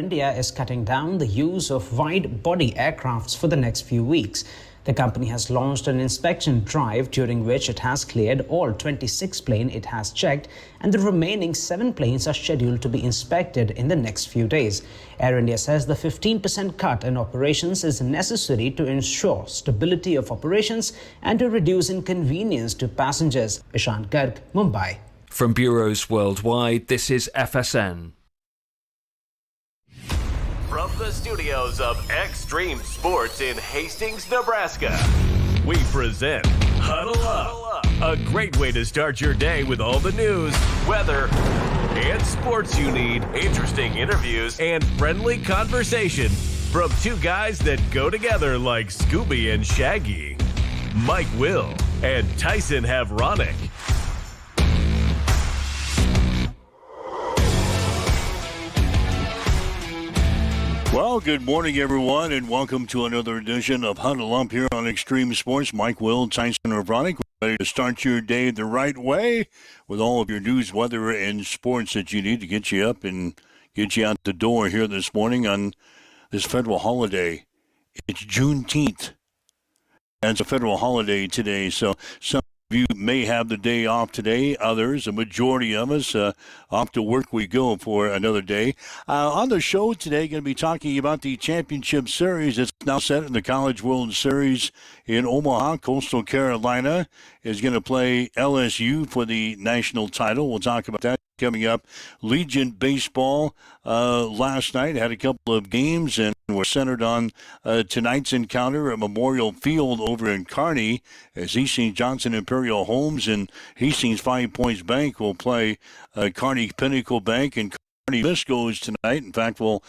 India is cutting down the use of wide-body aircrafts for the next few weeks. The company has launched an inspection drive during which it has cleared all 26 planes it has checked, and the remaining 7 planes are scheduled to be inspected in the next few days. Air India says the 15% cut in operations is necessary to ensure stability of operations and to reduce inconvenience to passengers. Ishant Garg, Mumbai. From bureaus worldwide, this is FSN. From the studios of Extreme Sports in Hastings, Nebraska, we present Huddle Up, a great way to start your day with all the news, weather, and sports you need, interesting interviews, and friendly conversation from two guys that go together like Scooby and Shaggy, Mike Will and Tyson Havronic. Well, good morning, everyone, and welcome to another edition of Huddle Up here on Extreme Sports. Mike Will, Tyson Havronic, ready to start your day the right way with all of your news, weather, and sports that you need to get you up and get you out the door here this morning on this federal holiday. It's Juneteenth, and it's a federal holiday today, so some of you may have the day off today. Others, a majority of us, off to work we go for another day. On the show today, going to be talking about the championship series that's now set in the College World Series in Omaha. Coastal Carolina is going to play LSU for the national title. We'll talk about that coming up. Legion baseball last night had a couple of games, and we're centered on tonight's encounter at Memorial Field over in Kearney, as Hastings Johnson Imperial Homes and Hastings 5 Points Bank will play Kearney Pinnacle Bank and Kearney Viscos tonight. In fact, we'll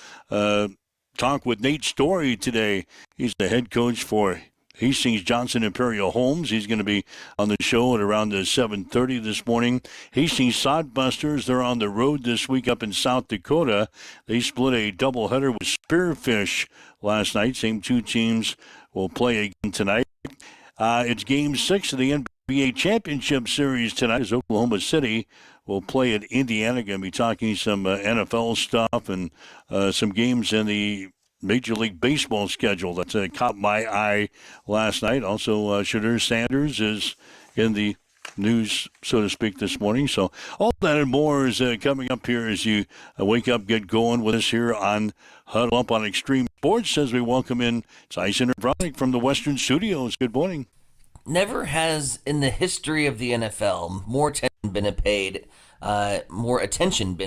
talk with Nate Story today. He's the head coach for Hastings Johnson Imperial Homes. He's going to be on the show at around 7:30 this morning. Hastings Sodbusters, they're on the road this week up in South Dakota. They split a doubleheader with Spearfish last night. Same two teams will play again tonight. It's Game 6 of the NBA Championship Series tonight as Oklahoma City will play at Indiana. Going to be talking some NFL stuff and some games in the Major League Baseball schedule that caught my eye last night. Also, Shedeur Sanders is in the news, so to speak, this morning. So all that and more is coming up here as you wake up, get going with us here on Huddle Up on Extreme Sports as we welcome in Tyson Havronic from the Western Studios. Good morning. Never has in the history of the NFL more attention been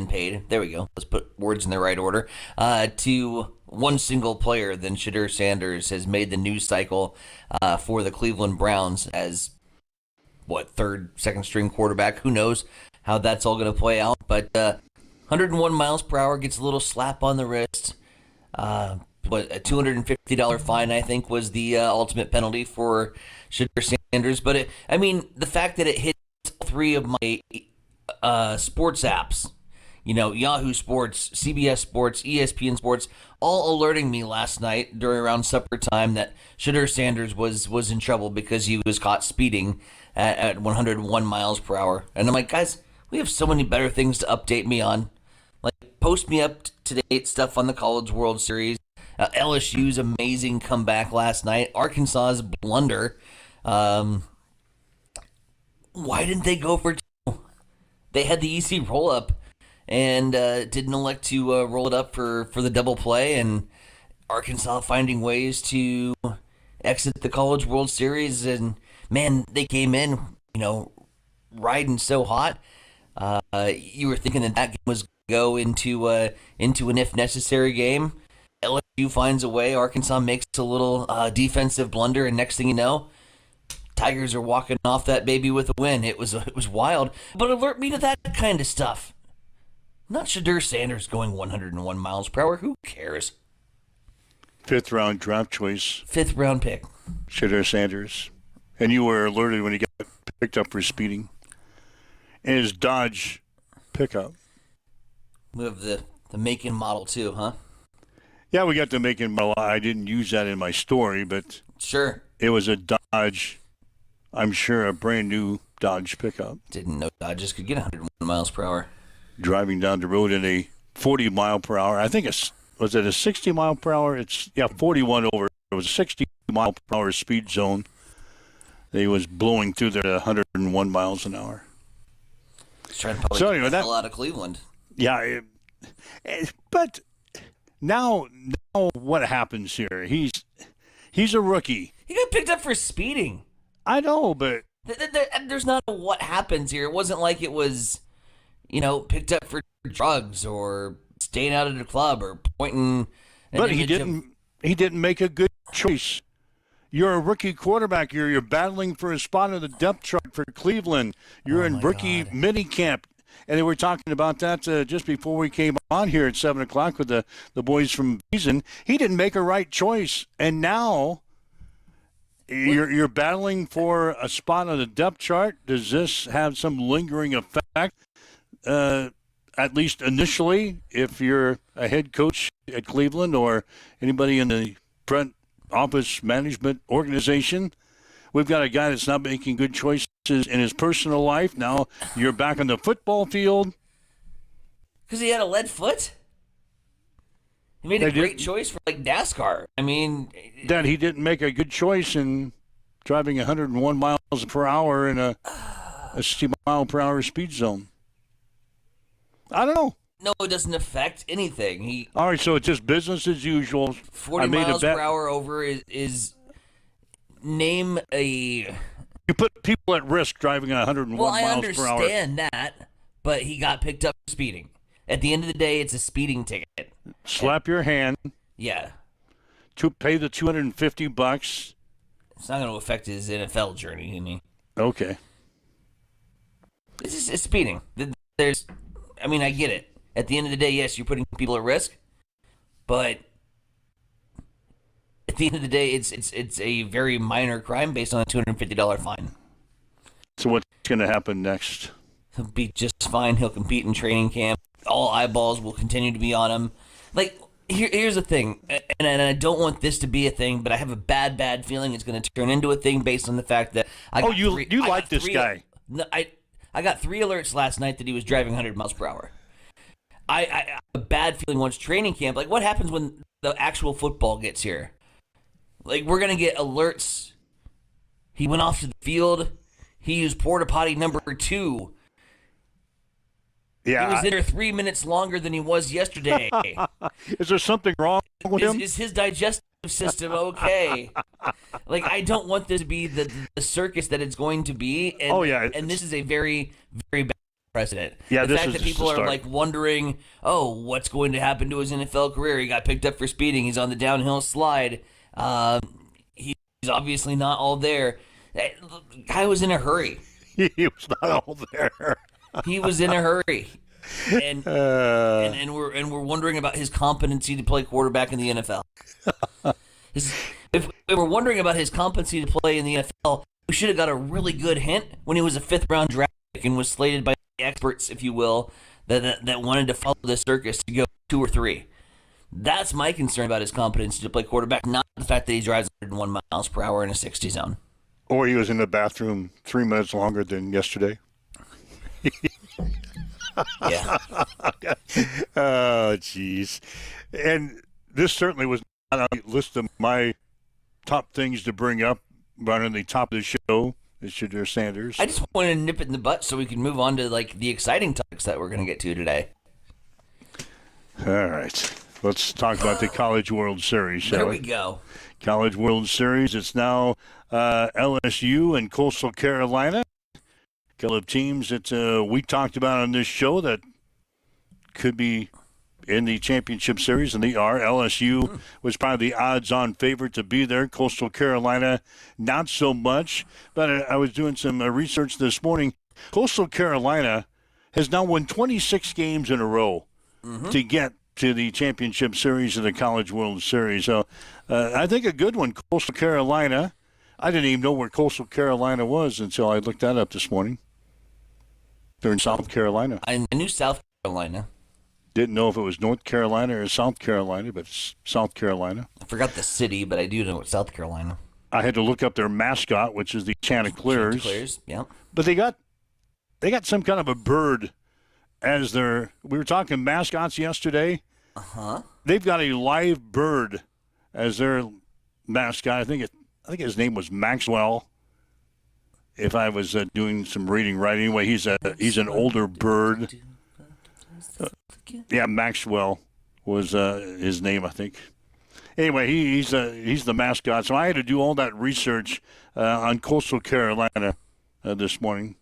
paid. There we go. Let's put words in the right order. To one single player than Shedeur Sanders has made the news cycle for the Cleveland Browns as third, second string quarterback. Who knows how that's all going to play out? But 101 miles per hour gets a little slap on the wrist. A $250 fine, I think, was the ultimate penalty for Shedeur Sanders. But the fact that it hit three of my sports apps, Yahoo Sports, CBS Sports, ESPN Sports, all alerting me last night during around supper time that Shedeur Sanders was in trouble because he was caught speeding at 101 miles per hour. And I'm like, guys, we have so many better things to update me on. Like, post me up to date stuff on the College World Series. LSU's amazing comeback last night. Arkansas's blunder. Why didn't they go for two? They had the easy roll-up and didn't elect to roll it up for the double play, and Arkansas finding ways to exit the College World Series. And, man, they came in, riding so hot. You were thinking that game was go into an if necessary game. LSU finds a way. Arkansas makes a little defensive blunder, and next thing you know, Tigers are walking off that baby with a win. It was wild, but alert me to that kind of stuff. Not Shedeur Sanders going 101 miles per hour. Who cares? 5th round draft choice. 5th round pick. Shedeur Sanders. And you were alerted when he got picked up for speeding. And his Dodge pickup. We have the make and model too, huh? Yeah, we got the make and model. I didn't use that in my story, but sure, it was a Dodge. I'm sure a brand new Dodge pickup. Didn't know Dodges could get 101 miles per hour. Driving down the road in a 40 mile per hour. I think was it a 60 mile per hour? It's 41 over. It was a 60 mile per hour speed zone. He was blowing through there at 101 miles an hour. Trying to So anyway, get the hell out of Cleveland. Yeah, but now what happens here? He's a rookie. He got picked up for speeding. I know, but There's not a what happens here. It wasn't like it was, picked up for drugs or staying out at a club or pointing. But he didn't make a good choice. You're a rookie quarterback. You're battling for a spot on the depth chart for Cleveland. You're in rookie minicamp. And they were talking about that just before we came on here at 7 o'clock with the boys from Beason. He didn't make a right choice. And now you're battling for a spot on the depth chart. Does this have some lingering effect, at least initially, if you're a head coach at Cleveland or anybody in the front office management organization? We've got a guy that's not making good choices in his personal life. Now you're back on the football field. Because he had a lead foot? He made a great choice for, NASCAR. I mean... That he didn't make a good choice in driving 101 miles per hour in a 60-mile-per-hour speed zone. I don't know. No, it doesn't affect anything. All right, so it's just business as usual. 40 miles per hour over is name a... You put people at risk driving 101 miles per hour. Well, I understand that, but he got picked up for speeding. At the end of the day, it's a speeding ticket. Slap your hand. Yeah. To pay the $250. It's not going to affect his NFL journey, any. Okay. It's speeding. I get it. At the end of the day, yes, you're putting people at risk, but at the end of the day, it's a very minor crime based on a $250 fine. So what's going to happen next? He'll be just fine. He'll compete in training camp. All eyeballs will continue to be on him. Here's the thing, and I don't want this to be a thing, but I have a bad feeling it's going to turn into a thing based on the fact that you like this guy. No, I got 3 alerts last night that he was driving 100 miles per hour. I have a bad feeling once training camp. What happens when the actual football gets here? We're going to get alerts. He went off to the field. He used porta potty number 2. Yeah. He was in there 3 minutes longer than he was yesterday. Is there something wrong with him? Is his digestive system okay? I don't want this to be the circus that it's going to be. And, And this is a very, very bad precedent. Yeah, the fact that people are wondering, what's going to happen to his NFL career? He got picked up for speeding. He's on the downhill slide. He's obviously not all there. The guy was in a hurry. He was not all there. He was in a hurry, and we're wondering about his competency to play quarterback in the NFL. If we're wondering about his competency to play in the NFL, we should have got a really good hint when he was a 5th-round draft pick and was slated by the experts, if you will, that wanted to follow the circus to go 2 or 3. That's my concern about his competency to play quarterback, not the fact that he drives 101 miles per hour in a 60 zone. Or he was in the bathroom 3 minutes longer than yesterday. Yeah. Oh, jeez. And this certainly was not on the list of my top things to bring up right on the top of the show, Mr. Sanders. I just wanted to nip it in the butt so we can move on to the exciting topics that we're going to get to today. All right. Let's talk about the College World Series, shall we? There we go. College World Series. It's now LSU and Coastal Carolina. A couple of teams that we talked about on this show that could be in the championship series, and they are. LSU was probably the odds-on favorite to be there. Coastal Carolina, not so much. But I was doing some research this morning. Coastal Carolina has now won 26 games in a row to get to the championship series of the College World Series. So I think a good one, Coastal Carolina. I didn't even know where Coastal Carolina was until I looked that up this morning. They're in South Carolina. I knew South Carolina. Didn't know if it was North Carolina or South Carolina, but it's South Carolina. I forgot the city, but I do know it's South Carolina. I had to look up their mascot, which is the Chanticleers. Chanticleers, yeah. But they got some kind of a bird as their. We were talking mascots yesterday. They've got a live bird as their mascot. I think his name was Maxwell. If I was doing some reading right, anyway, he's an older bird. Yeah, Maxwell was his name, I think. Anyway, he's the mascot. So I had to do all that research on Coastal Carolina this morning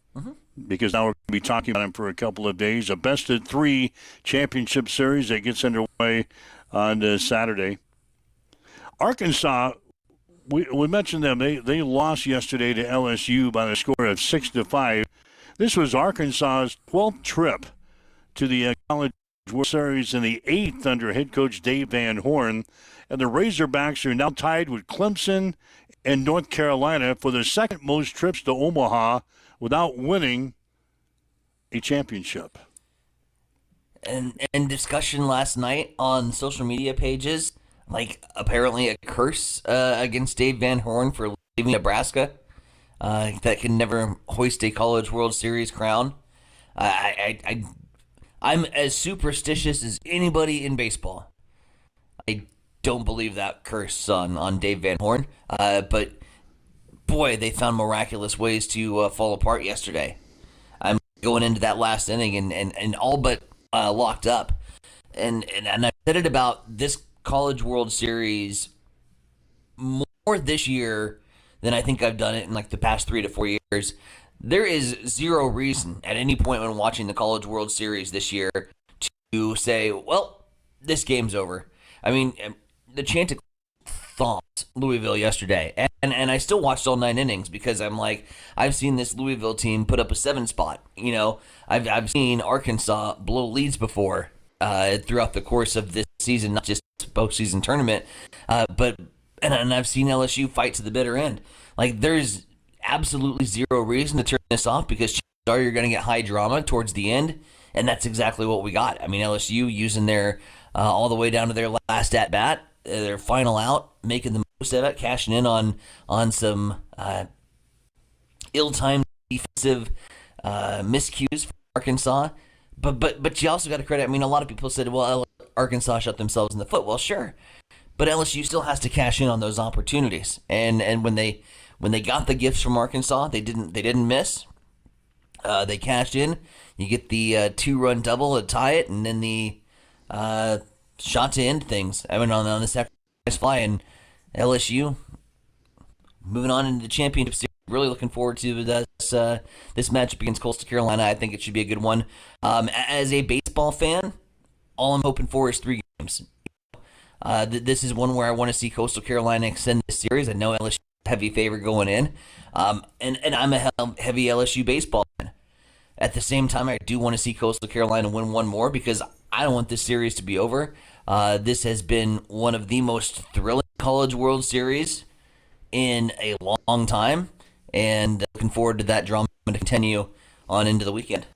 because now we're going to be talking about him for a couple of days. A best-of-3 championship series that gets underway on Saturday. Arkansas, we mentioned them. They lost yesterday to LSU by the score of 6-5. This was Arkansas's 12th trip to the College World Series and the 8th under head coach Dave Van Horn. And the Razorbacks are now tied with Clemson and North Carolina for the second most trips to Omaha without winning a championship. And discussion last night on social media pages, like apparently a curse against Dave Van Horn for leaving Nebraska that can never hoist a College World Series crown. I'm as superstitious as anybody in baseball. I don't believe that curse on Dave Van Horn, but boy, they found miraculous ways to fall apart yesterday. I'm going into that last inning and all but locked up, and I've said it about this College World Series more this year than I think I've done it in like the past 3 to 4 years. There is zero reason at any point when watching the College World Series this year to say, well, this game's over. I mean, the Chanticleer thumped Louisville yesterday, and I still watched all 9 innings because I'm like, I've seen this Louisville team put up a 7 spot. You know, I've seen Arkansas blow leads before throughout the course of this season, not just postseason tournament, but I've seen LSU fight to the bitter end. Like, there's absolutely zero reason to turn this off because chances are you're going to get high drama towards the end, and that's exactly what we got. I mean, LSU using their all the way down to their last at bat, their final out, making the most of it, cashing in on some ill-timed defensive miscues for Arkansas. But you also got to credit. I mean, a lot of people said, well, Arkansas shot themselves in the foot. Well, sure, but LSU still has to cash in on those opportunities, and when they got the gifts from Arkansas, they didn't miss. They cashed in. You get the 2-run double to tie it, and then the shot to end things. I mean, on the sacrifice fly, and LSU moving on into the championship series. Really looking forward to this matchup against Coastal Carolina. I think it should be a good one. As a baseball fan, all I'm hoping for is 3 games. This is one where I want to see Coastal Carolina extend this series. I know LSU heavy favorite going in, and I'm a heavy LSU baseball fan. At the same time, I do want to see Coastal Carolina win one more because I don't want this series to be over. This has been one of the most thrilling College World Series in a long time, and looking forward to that drama to continue on into the weekend.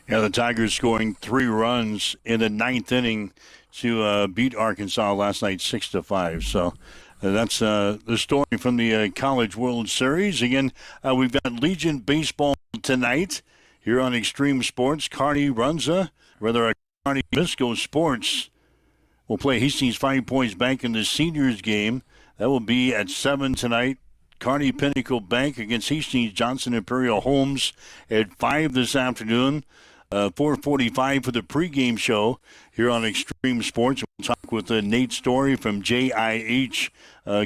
Yeah, the Tigers scoring 3 runs in the 9th inning to beat Arkansas last night 6-5. So that's the story from the College World Series. Again, we've got Legion Baseball tonight here on Extreme Sports. Kearney Runza, rather Kearney Bisco Sports, will play Hastings 5 Points Bank in the seniors game. That will be at 7 tonight. Kearney Pinnacle Bank against Hastings Johnson Imperial Homes at 5 this afternoon. 4:45 for the pregame show here on Extreme Sports. We'll talk with Nate Story from JIH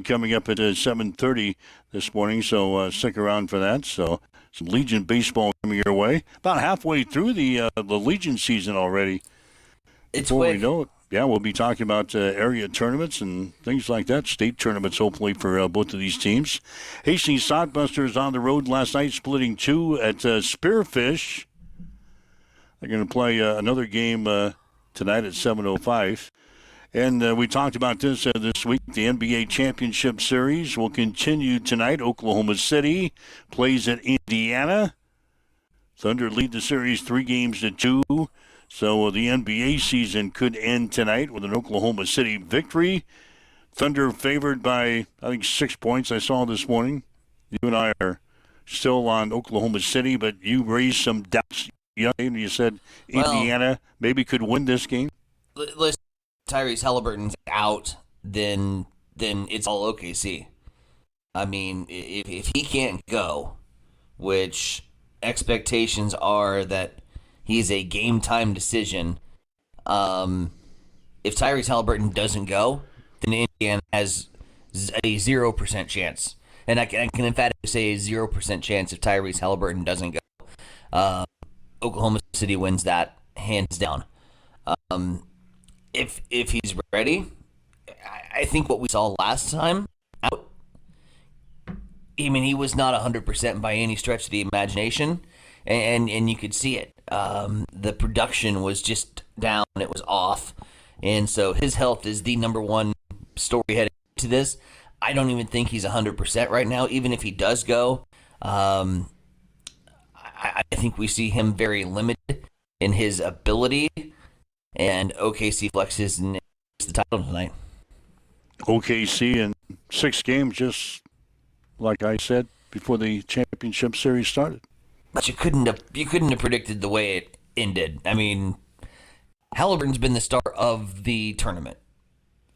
coming up at 7:30 this morning, so stick around for that. So some Legion baseball coming your way. About halfway through the Legion season already. It's Before quick. we know it, yeah, we'll be talking about area tournaments and things like that, state tournaments hopefully for both of these teams. Hastings Sockbusters on the road last night, splitting 2 at Spearfish. They're going to play another game tonight at 7:05. And we talked about this week. The NBA Championship Series will continue tonight. Oklahoma City plays at Indiana. Thunder lead the series 3-2. So the NBA season could end tonight with an Oklahoma City victory. Thunder favored by, I think, 6 points I saw this morning. You and I are still on Oklahoma City, but you raised some doubts. You said Indiana maybe could win this game. Listen, Tyrese Halliburton's out, then it's all OKC. I mean, if he can't go, which expectations are that he's a game time decision, if Tyrese Halliburton doesn't go, then Indiana has a 0% chance. And I can emphatically say a 0% chance if Tyrese Halliburton doesn't go. Oklahoma City wins that hands down. If he's ready, I think what we saw last time out, I mean, he was not 100% by any stretch of the imagination, and you could see it. The production was just down, it was off, and so his health is the number one story heading to this. I don't even think he's 100% right now. Even if he does go, I think we see him very limited in his ability, and OKC flexes and gets the title tonight. OKC in 6 games, just like I said before the championship series started. But you couldn't have predicted the way it ended. I mean, Halliburton's been the star of the tournament.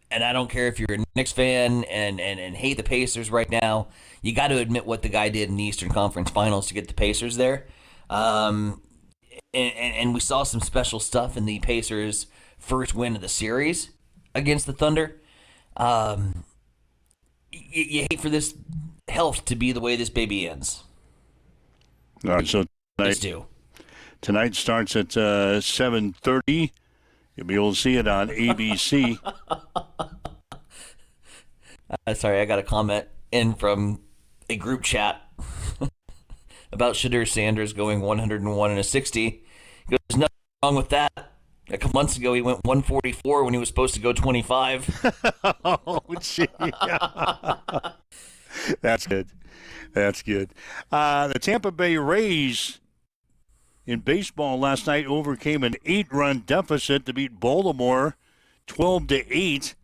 And I don't care if you're a Knicks fan and hate the Pacers right now. You got to admit what the guy did in the Eastern Conference Finals to get the Pacers there. And we saw some special stuff in the Pacers' first win of the series against the Thunder. You hate for this health to be the way this baby ends. All right, so tonight starts at 7:30. You'll be able to see it on ABC. Sorry, I got a comment in from a group chat about Shadur Sanders going 101 and a 60. He goes, there's nothing wrong with that. A couple months ago, he went 144 when he was supposed to go 25. Oh, gee. That's good. That's good. The Tampa Bay Rays in baseball last night overcame an 8-run deficit to beat Baltimore 12-8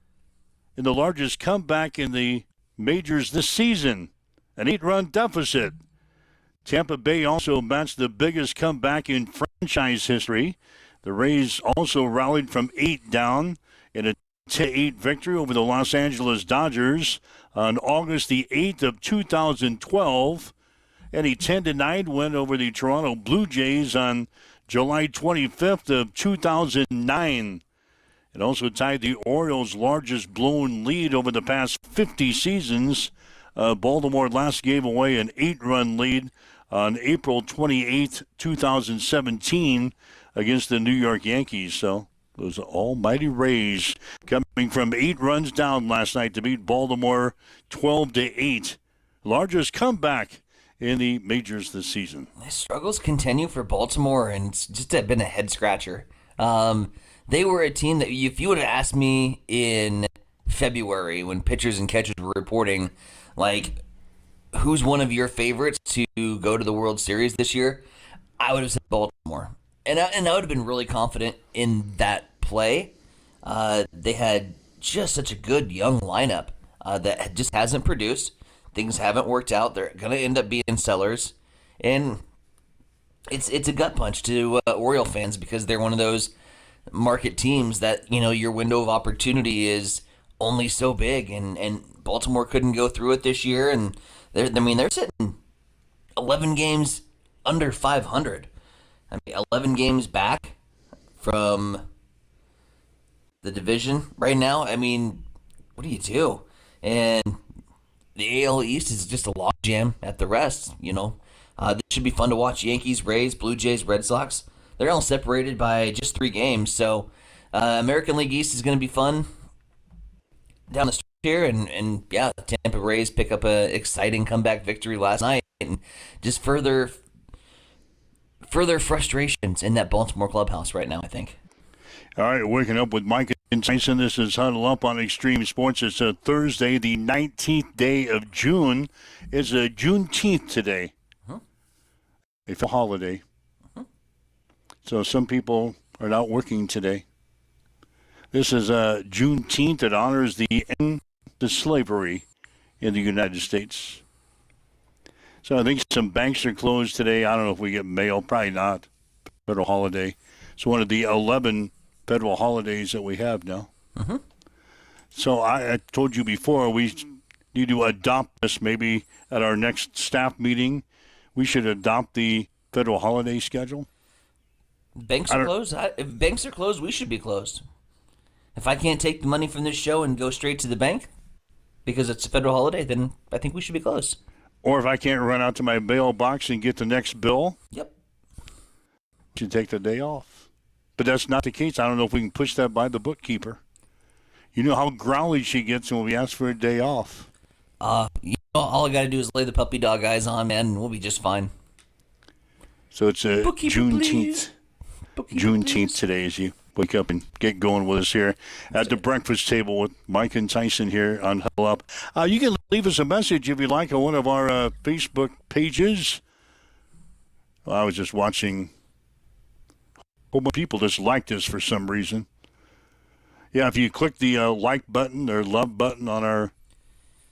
in the largest comeback in the majors this season. An 8-run deficit. Tampa Bay also matched the biggest comeback in franchise history. The Rays also rallied from 8 down in a 10-8 victory over the Los Angeles Dodgers on August the 8th of 2012. And a 10-9 win over the Toronto Blue Jays on July 25th of 2009. It also tied the Orioles' largest blown lead over the past 50 seasons. Baltimore last gave away an 8-run lead on April 28th, 2017 against the New York Yankees. So those almighty Rays coming from 8 runs down last night to beat Baltimore 12-8. Largest comeback in the majors this season. The struggles continue for Baltimore, and it's just been a head-scratcher. They were a team that if you would have asked me in February when pitchers and catchers were reporting, like, who's one of your favorites to go to the World Series this year, I would have said Baltimore. And I would have been really confident in that play. They had just such a good young lineup that just hasn't produced. Things haven't worked out. They're going to end up being sellers. And it's a gut punch to Oriole fans because they're one of those market teams that, you know, your window of opportunity is only so big. And Baltimore couldn't go through it this year. And they're sitting 11 games under 500. I mean, 11 games back from the division right now. I mean, what do you do? And the AL East is just a logjam at the rest, you know. This should be fun to watch. Yankees, Rays, Blue Jays, Red Sox. They're all separated by just 3 games. So American League East is going to be fun down the stretch here. And yeah, the Tampa Rays pick up an exciting comeback victory last night. And just further frustrations in that Baltimore clubhouse right now, I think. All right, waking up with Mike and Tyson. This is Huddle Up on Extreme Sports. It's a Thursday, the 19th day of June. It's a Juneteenth today. It's a holiday. So some people are not working today. This is Juneteenth. It honors the end to slavery in the United States. So I think some banks are closed today. I don't know if we get mail. Probably not. Federal holiday. It's one of the 11 federal holidays that we have now. Mm-hmm. So I told you before, we need to adopt this maybe at our next staff meeting. We should adopt the federal holiday schedule. Banks are closed. If banks are closed, we should be closed. If I can't take the money from this show and go straight to the bank because it's a federal holiday, then I think we should be closed. Or if I can't run out to my bail box and get the next bill, Yep. should take the day off. But that's not the case. I don't know if we can push that by the bookkeeper. You know how growly she gets when we ask for a day off. All I got to do is lay the puppy dog eyes on, man, and we'll be just fine. So it's Juneteenth. Juneteenth Please. today as you wake up and get going with us here at the breakfast table with Mike and Tyson here on Huddle Up. You can leave us a message if you like on one of our Facebook pages. Well, I was just watching a whole bunch of people just like this for some reason. Yeah, if you click the like button or love button on our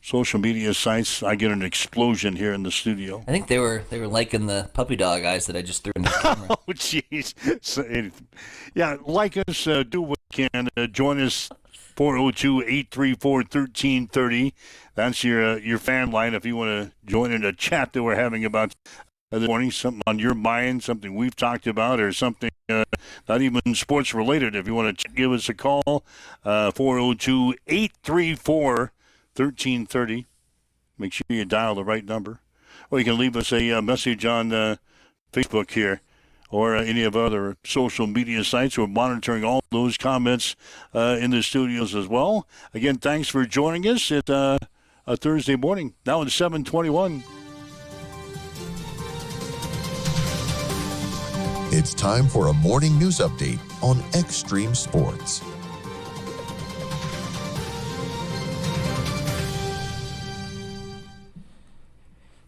social media sites, I get an explosion here in the studio. I think they were liking the puppy dog eyes that I just threw in the camera. Oh, jeez. So, yeah, like us, do what you can. Join us, 402-834-1330. That's your fan line if you want to join in a chat that we're having about this morning, something on your mind, something we've talked about, or something not even sports related. If you want to give us a call, 402-834-1330. Make sure you dial the right number. Or you can leave us a message on Facebook here or any of our other social media sites. We're monitoring all those comments in the studios as well. Again, thanks for joining us at a Thursday morning. Now it's 7:21. It's time for a morning news update on Extreme Sports.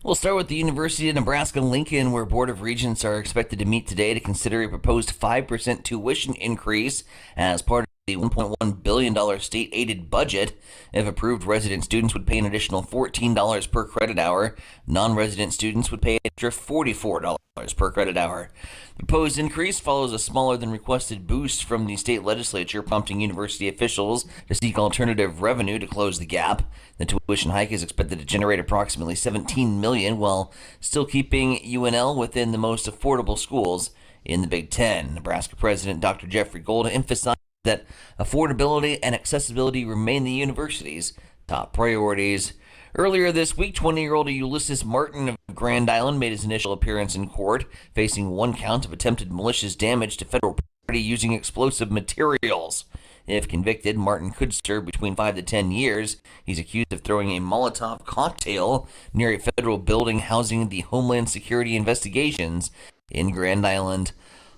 We'll start with the University of Nebraska-Lincoln, where Board of Regents are expected to meet today to consider a proposed 5% tuition increase as part of the $1.1 billion state-aided budget. If approved, resident students would pay an additional $14 per credit hour. Non-resident students would pay an extra $44 per credit hour. The proposed increase follows a smaller than requested boost from the state legislature, prompting university officials to seek alternative revenue to close the gap. The tuition hike is expected to generate approximately $17 million, while still keeping UNL within the most affordable schools in the Big Ten. Nebraska President Dr. Jeffrey Gold emphasized that affordability and accessibility remain the university's top priorities. Earlier this week, 20-year-old Ulysses Martin of Grand Island made his initial appearance in court, facing one count of attempted malicious damage to federal property using explosive materials. If convicted, Martin could serve between 5 to 10 years. He's accused of throwing a Molotov cocktail near a federal building housing the Homeland Security Investigations in Grand Island.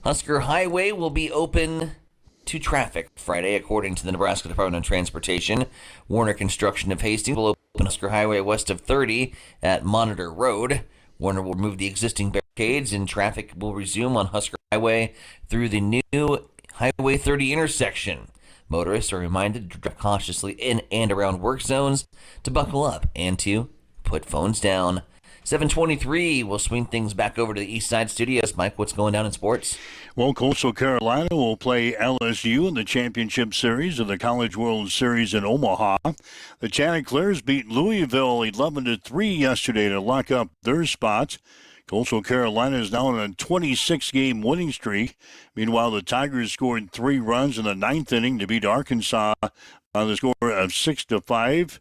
Husker Highway will be open to traffic Friday, according to the Nebraska Department of Transportation. Warner Construction of Hastings will open Husker Highway west of 30 at Monitor Road. Warner will remove the existing barricades and traffic will resume on Husker Highway through the new Highway 30 intersection. Motorists are reminded to drive cautiously in and around work zones, to buckle up, and to put phones down. 7:23, we'll swing things back over to the East Side Studios. Mike, what's going down in sports? Well, Coastal Carolina will play LSU in the championship series of the College World Series in Omaha. The Chanticleers beat Louisville 11-3 yesterday to lock up their spots. Coastal Carolina is now on a 26-game winning streak. Meanwhile, the Tigers scored 3 runs in the 9th inning to beat Arkansas on the score of 6-5.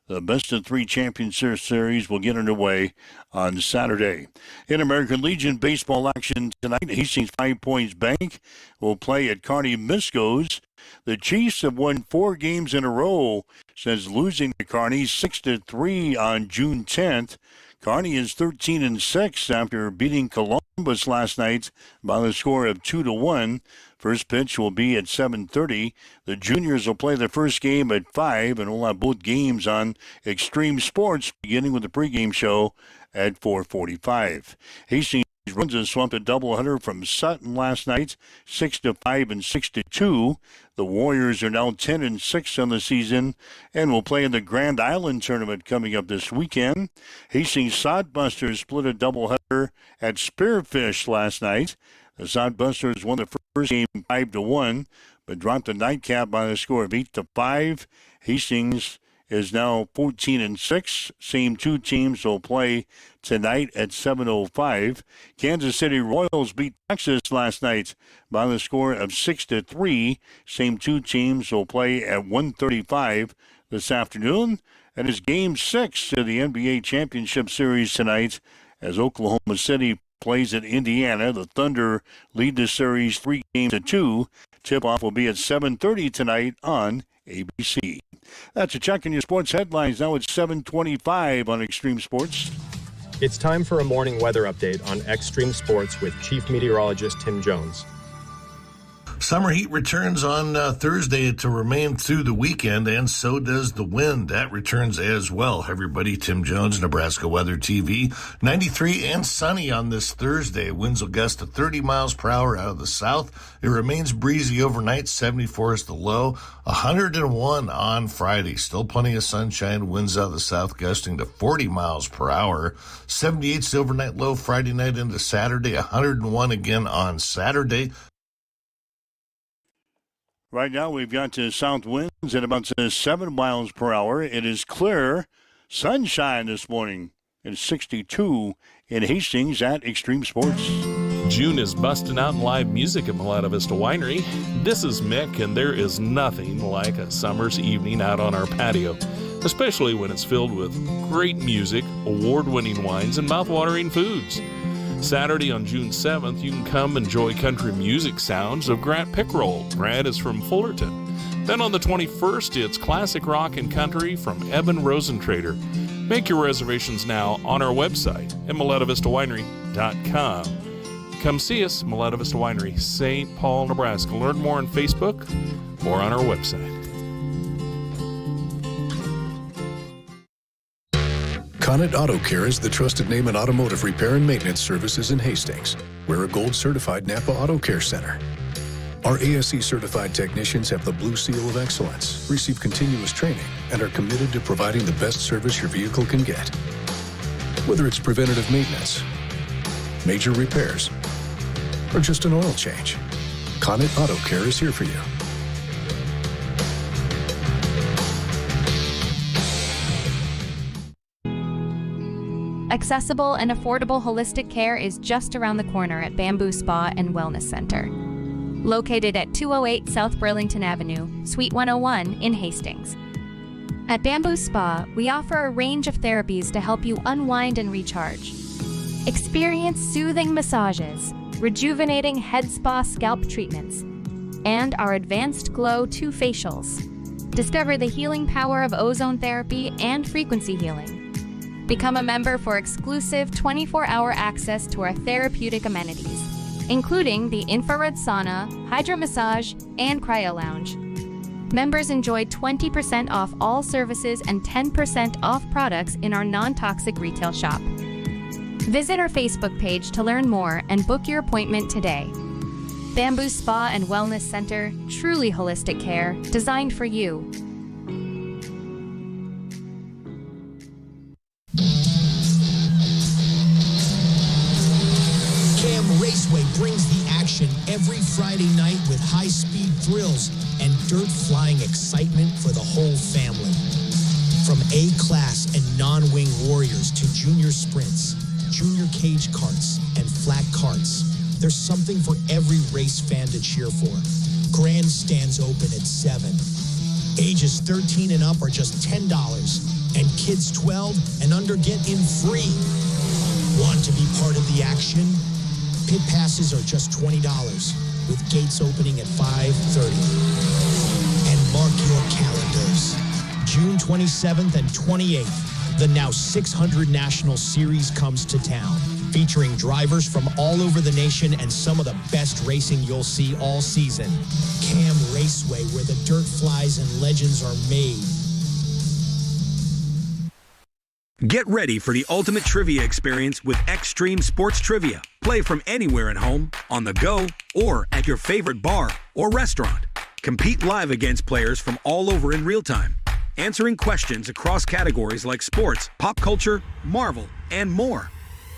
The best-of-3 championship series will get underway on Saturday. In American Legion baseball action tonight, Hastings 5 Points Bank will play at Kearney Miscos. The Chiefs have won 4 games in a row since losing to Kearney 6-3 on June 10th. Kearney is 13-6 after beating Columbus last night by the score of 2-1. First pitch will be at 7:30. The juniors will play their first game at 5, and we'll have both games on Extreme Sports, beginning with the pregame show at 4:45. Hastings runs a swamped a doubleheader from Sutton last night, 6-5 and 6-2. The Warriors are now 10-6 on the season and will play in the Grand Island tournament coming up this weekend. Hastings Sodbusters split a doubleheader at Spearfish last night. The Sodbusters won the first game 5-1. but dropped the nightcap by the score of 8-5. Hastings is now 14-6. Same two teams will play tonight at 7:05. Kansas City Royals beat Texas last night by the score of 6-3. Same two teams will play at 1:35 this afternoon. And it's Game 6 of the NBA Championship Series tonight as Oklahoma City plays at Indiana. The Thunder lead the series 3-2. Tip-off will be at 7:30 tonight on ABC. That's a check in your sports headlines. Now it's 7:25 on Extreme Sports. It's time for a morning weather update on Extreme Sports with Chief Meteorologist Tim Jones. Summer heat returns on Thursday to remain through the weekend, and so does the wind. That returns as well. Everybody, Tim Jones, Nebraska Weather TV. 93 and sunny on this Thursday. Winds will gust to 30 miles per hour out of the south. It remains breezy overnight. 74 is the low. 101 on Friday. Still plenty of sunshine. Winds out of the south gusting to 40 miles per hour. 78 is the overnight low Friday night into Saturday. 101 again on Saturday. Right now, we've got south winds at about 7 miles per hour. It is clear sunshine this morning. It's 62 in Hastings at Extreme Sports. June is busting out in live music at Malata Vista Winery. This is Mick, and there is nothing like a summer's evening out on our patio, especially when it's filled with great music, award-winning wines, and mouth-watering foods. Saturday on June 7th, you can come enjoy country music sounds of Grant Pickrell. Grant is from Fullerton. Then on the 21st, it's classic rock and country from Evan Rosentrader. Make your reservations now on our website at MaletaVistaWinery.com. Come see us, Malata Vista Winery, St. Paul, Nebraska. Learn more on Facebook or on our website. Connet Auto Care is the trusted name in automotive repair and maintenance services in Hastings. We're a gold-certified Napa Auto Care Center. Our ASE-certified technicians have the Blue Seal of Excellence, receive continuous training, and are committed to providing the best service your vehicle can get. Whether it's preventative maintenance, major repairs, or just an oil change, Connet Auto Care is here for you. Accessible and affordable holistic care is just around the corner at Bamboo Spa and Wellness Center. Located at 208 South Burlington Avenue, Suite 101 in Hastings. At Bamboo Spa, we offer a range of therapies to help you unwind and recharge. Experience soothing massages, rejuvenating head spa scalp treatments, and our Advanced Glow 2 facials. Discover the healing power of ozone therapy and frequency healing. Become a member for exclusive 24-hour access to our therapeutic amenities, including the infrared sauna, hydro massage, and cryo lounge. Members enjoy 20% off all services and 10% off products in our non-toxic retail shop. Visit our Facebook page to learn more and book your appointment today. Bamboo Spa and Wellness Center, truly holistic care, designed for you. Raceway brings the action every Friday night with high-speed thrills and dirt-flying excitement for the whole family. From A-class and non-wing warriors to junior sprints, junior cage karts, and flat karts, there's something for every race fan to cheer for. Grandstands open at 7. Ages 13 and up are just $10, and kids 12 and under get in free. Want to be part of the action? Pit passes are just $20, with gates opening at 5:30. And mark your calendars. June 27th and 28th, the now 600 National Series comes to town, featuring drivers from all over the nation and some of the best racing you'll see all season. Cam Raceway, where the dirt flies and legends are made. Get ready for the ultimate trivia experience with Extreme Sports Trivia. Play from anywhere at home, on the go, or at your favorite bar or restaurant. Compete live against players from all over in real time, answering questions across categories like sports, pop culture, Marvel, and more.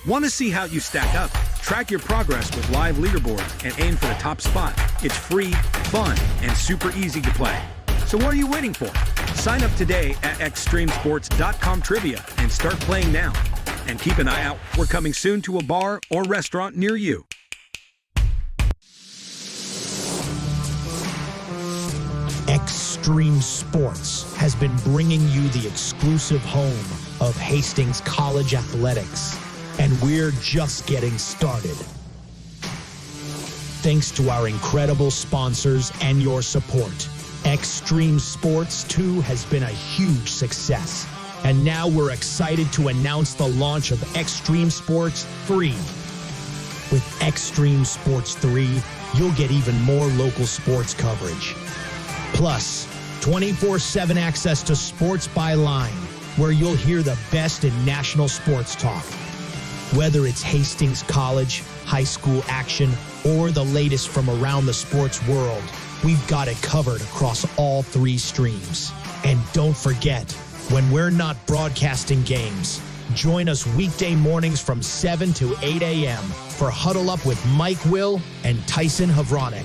Want to see how you stack up? Track your progress with live leaderboards and aim for the top spot. It's free, fun, and super easy to play. So what are you waiting for? Sign up today at extremesports.com trivia and start playing now. And keep an eye out. We're coming soon to a bar or restaurant near you. Extreme Sports has been bringing you the exclusive home of Hastings College Athletics, and we're just getting started. Thanks to our incredible sponsors and your support, Extreme Sports 2 has been a huge success. And now we're excited to announce the launch of Extreme Sports 3. With Extreme Sports 3, you'll get even more local sports coverage. Plus, 24/7 access to Sports by Line, where you'll hear the best in national sports talk. Whether it's Hastings College, high school action, or the latest from around the sports world, we've got it covered across all 3 streams. And don't forget, when we're not broadcasting games, join us weekday mornings from 7 to 8 a.m. for Huddle Up with Mike Will and Tyson Havronik.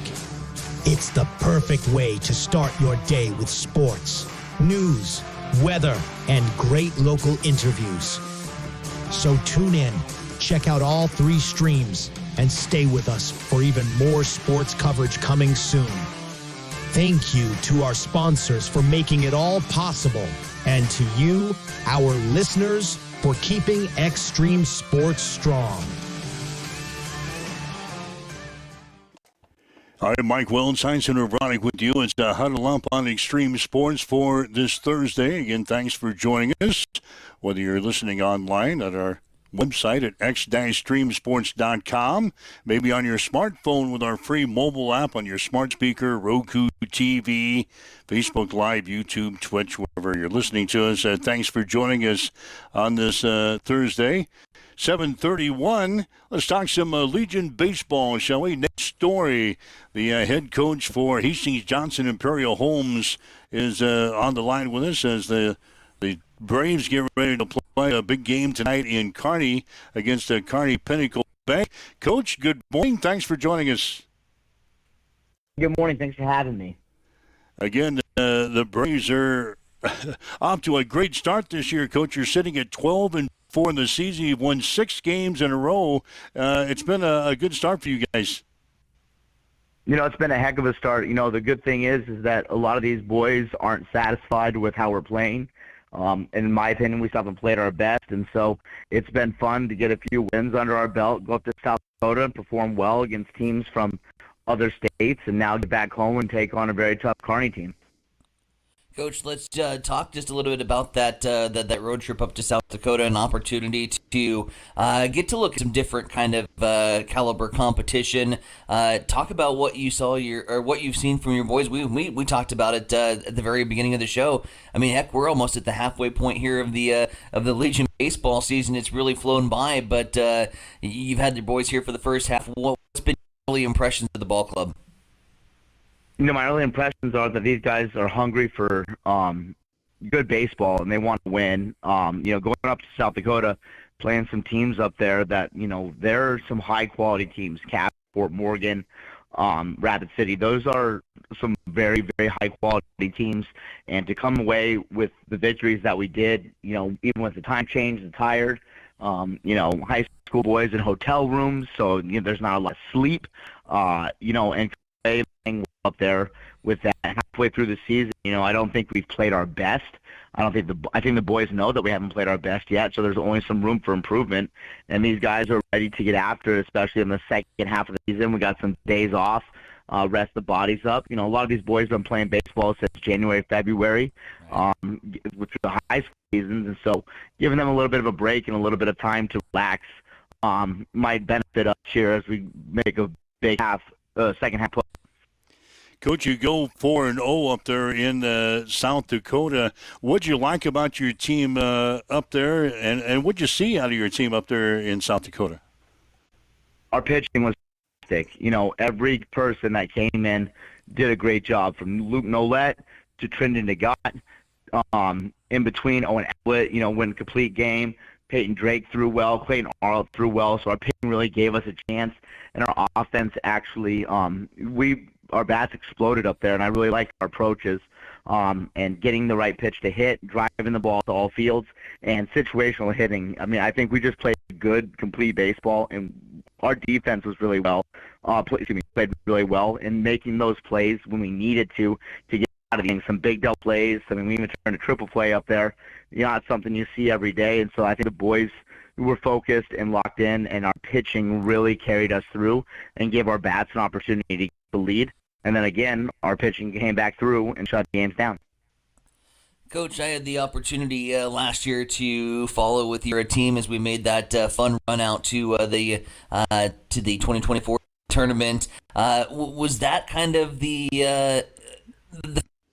It's the perfect way to start your day with sports, news, weather, and great local interviews. So tune in, check out all 3 streams, and stay with us for even more sports coverage coming soon. Thank you to our sponsors for making it all possible, and to you, our listeners, for keeping Extreme Sports strong. All right, Mike Will, Tyson Havronik with you. It's Huddle Up on Extreme Sports for this Thursday. Again, thanks for joining us, whether you're listening online at our website at x-streamsports.com, maybe on your smartphone with our free mobile app on your smart speaker, Roku TV, Facebook Live, YouTube, Twitch, wherever you're listening to us. Thanks for joining us on this Thursday. 7:31. Let's talk some Legion baseball, shall we? Nate Story, the head coach for Hastings Johnson Imperial Homes, is on the line with us as the Braves get ready to play a big game tonight in Kearney against Kearney Pinnacle Bank. Coach, good morning. Thanks for joining us. Good morning. Thanks for having me. Again, the Braves are off to a great start this year, Coach. You're sitting at 12-4 in the season. You've won 6 games in a row. It's been a good start for you guys. You know, it's been a heck of a start. You know, the good thing is that a lot of these boys aren't satisfied with how we're playing. In my opinion, we still haven't played our best, and so it's been fun to get a few wins under our belt, go up to South Dakota and perform well against teams from other states, and now get back home and take on a very tough Kearney team. Coach, let's talk just a little bit about that road trip up to South Dakota, an opportunity to get to look at some different kind of caliber competition. Talk about what you saw what you've seen from your boys. We talked about it at the very beginning of the show. I mean, heck, we're almost at the halfway point here of the Legion baseball season. It's really flown by, but you've had your boys here for the first half. What's been your early impressions of the ball club? You know, my early impressions are that these guys are hungry for good baseball, and they want to win. You know, going up to South Dakota, playing some teams up there that, you know, there are some high-quality teams, Cap, Fort Morgan, Rapid City. Those are some very, very high-quality teams. And to come away with the victories that we did, you know, even with the time change and tired, you know, high school boys in hotel rooms, so, you know, there's not a lot of sleep, you know, and up there with that halfway through the season. You know, I don't think we've played our best. I think the boys know that we haven't played our best yet, so there's only some room for improvement. And these guys are ready to get after it, especially in the second half of the season. We got some days off, rest the bodies up. You know, a lot of these boys have been playing baseball since January, February, through the high school seasons, and so giving them a little bit of a break and a little bit of time to relax might benefit us here as we make a big second half play. Coach, you go 4-0 up there in South Dakota. What'd you like about your team up there, and what'd you see out of your team up there in South Dakota? Our pitching was fantastic. You know, every person that came in did a great job, from Luke Nolette to Trendon Nagat, in between Owen Ablett, you know, went complete game, Peyton Drake threw well, Clayton Arnold threw well, so our pitching really gave us a chance, and our offense actually, our bats exploded up there, and I really like our approaches, and getting the right pitch to hit, driving the ball to all fields, and situational hitting. I mean, I think we just played good, complete baseball, and our defense was really played really well in making those plays when we needed to get out of some big double plays. I mean, we even turned a triple play up there. It's something you see every day, and so I think the boys were focused and locked in, and our pitching really carried us through and gave our bats an opportunity to get the lead. And then again, our pitching came back through and shut games down. Coach, I had the opportunity last year to follow with your team as we made that fun run out to the 2024 tournament. Was that kind of the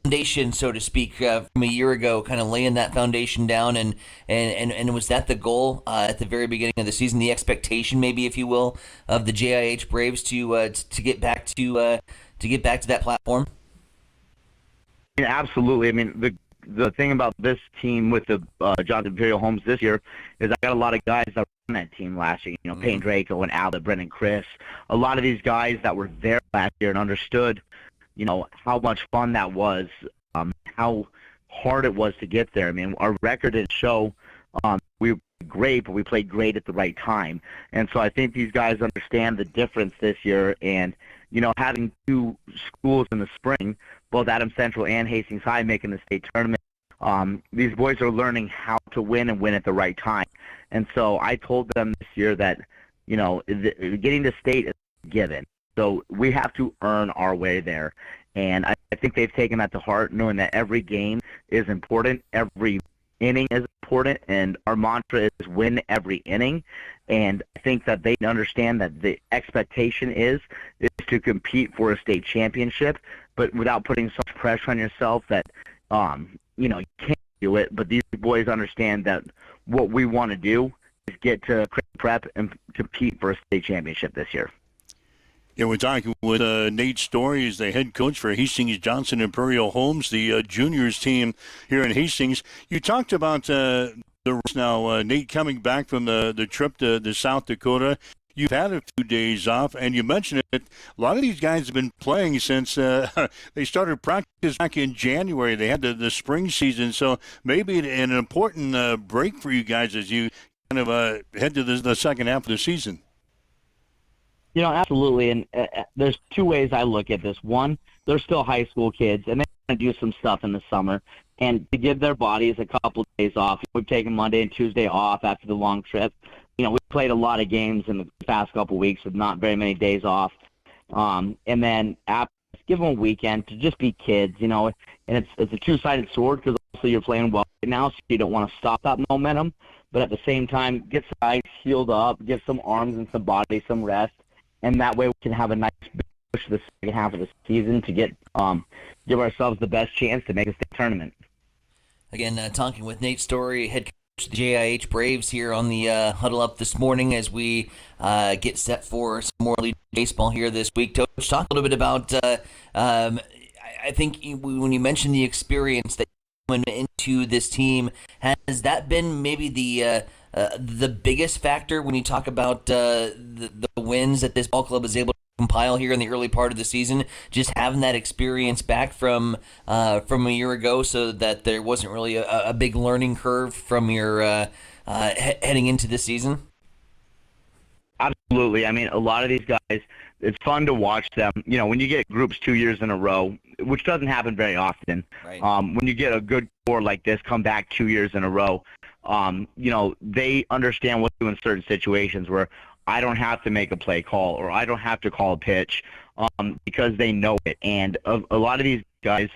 foundation, so to speak, from a year ago, kind of laying that foundation down, and was that the goal at the very beginning of the season, the expectation, maybe, if you will, of the JIH Braves to get back to that platform? Yeah, absolutely. I mean, the thing about this team with the Jonathan Imperial Homes this year is I got a lot of guys that were on that team last year. Peyton Draco and Albert, Brendan Chris. A lot of these guys that were there last year and understood, how much fun that was, how hard it was to get there. I mean, our record didn't show we were great, but we played great at the right time. And so I think these guys understand the difference this year. And, having two schools in the spring, both Adams Central and Hastings High making the state tournament, these boys are learning how to win and win at the right time. And so I told them this year that, getting to state is given. So we have to earn our way there. And I think they've taken that to heart, knowing that every game is important, every inning is important, and our mantra is win every inning. And I think that they understand that the expectation is to compete for a state championship, but without putting so much pressure on yourself that, you can't do it. But these boys understand that what we want to do is get to prep and compete for a state championship this year. Yeah, we're talking with Nate Story, is the head coach for Hastings Johnson Imperial Homes, the juniors team here in Hastings. You talked about the rest now, Nate, coming back from the trip to South Dakota. You've had a few days off, and you mentioned it. A lot of these guys have been playing since they started practice back in January. They had the spring season, so maybe an important break for you guys as you kind of head to the second half of the season. Absolutely, and there's two ways I look at this. One, they're still high school kids, and they want to do some stuff in the summer, and to give their bodies a couple of days off. We've taken Monday and Tuesday off after the long trip. We played a lot of games in the past couple of weeks with not very many days off, and then after, give them a weekend to just be kids, and it's a two-sided sword because also you're playing well right now, so you don't want to stop that momentum, but at the same time, get some guys healed up, give some arms and some body some rest. And that way we can have a nice push the second half of the season to get give ourselves the best chance to make a state tournament. Again, talking with Nate Story, head coach of the JIH Braves here on the Huddle Up this morning as we get set for some more league baseball here this week. Coach, talk a little bit about, I think when you mentioned the experience that you went into this team, has that been maybe the biggest factor when you talk about the wins that this ball club is able to compile here in the early part of the season? Just having that experience back from a year ago, so that there wasn't really a big learning curve from your heading into this season. Absolutely. I mean, a lot of these guys, it's fun to watch them. When you get groups 2 years in a row, which doesn't happen very often. Right. When you get a good core like this come back 2 years in a row. They understand what to do in certain situations where I don't have to make a play call or I don't have to call a pitch because they know it. And a lot of these guys,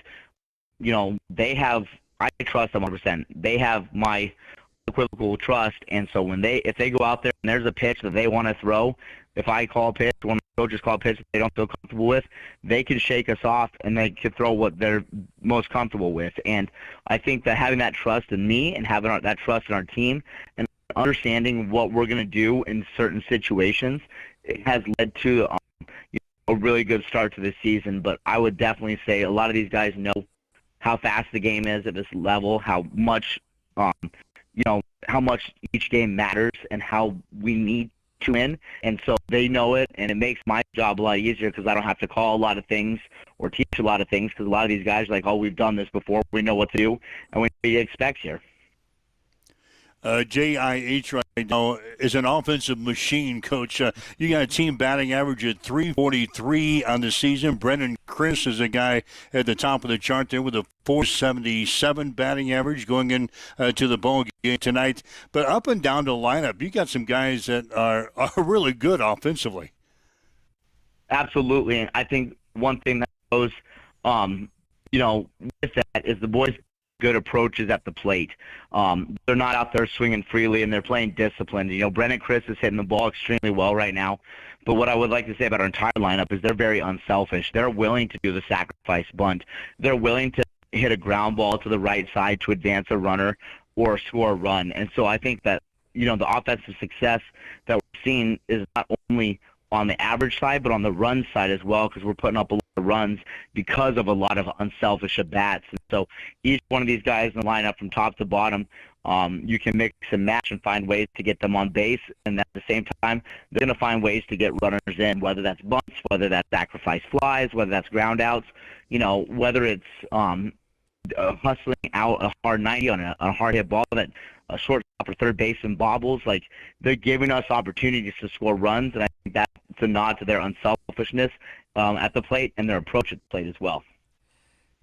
I trust them 100%. They have my equivocal trust. And so if they go out there and there's a pitch that they want to throw, if I call a pitch, when the coaches call a pitch that they don't feel comfortable with, they can shake us off and they can throw what they're most comfortable with. And I think that having that trust in me and having that trust in our team and understanding what we're going to do in certain situations, it has led to a really good start to this season. But I would definitely say a lot of these guys know how fast the game is at this level, how much how much each game matters and how we need to win. And so they know it, and it makes my job a lot easier because I don't have to call a lot of things or teach a lot of things because a lot of these guys are like, oh, we've done this before. We know what to do, and we know what to expect here. JIH right now is an offensive machine, Coach. You got a team batting average at 343 on the season. Brendan Chris is a guy at the top of the chart there with a 477 batting average going in to the ball game tonight. But up and down the lineup, you got some guys that are really good offensively. Absolutely, and I think one thing that goes, with that is the boys' good approaches at the plate. They're not out there swinging freely, and they're playing disciplined. Brennan Chris is hitting the ball extremely well right now. But what I would like to say about our entire lineup is they're very unselfish. They're willing to do the sacrifice bunt. They're willing to hit a ground ball to the right side to advance a runner or score a run. And so I think that, the offensive success that we're seeing is not only on the average side, but on the run side as well, because we're putting up a lot of runs because of a lot of unselfish at-bats. And so each one of these guys in the lineup from top to bottom, you can mix and match and find ways to get them on base, and at the same time, they're going to find ways to get runners in, whether that's bunts, whether that's sacrifice flies, whether that's ground outs, whether it's hustling out a hard 90 on a hard hit ball that a shortstop or third baseman bobbles. Like, they're giving us opportunities to score runs, and I think that's a nod to their unselfishness at the plate and their approach at the plate as well.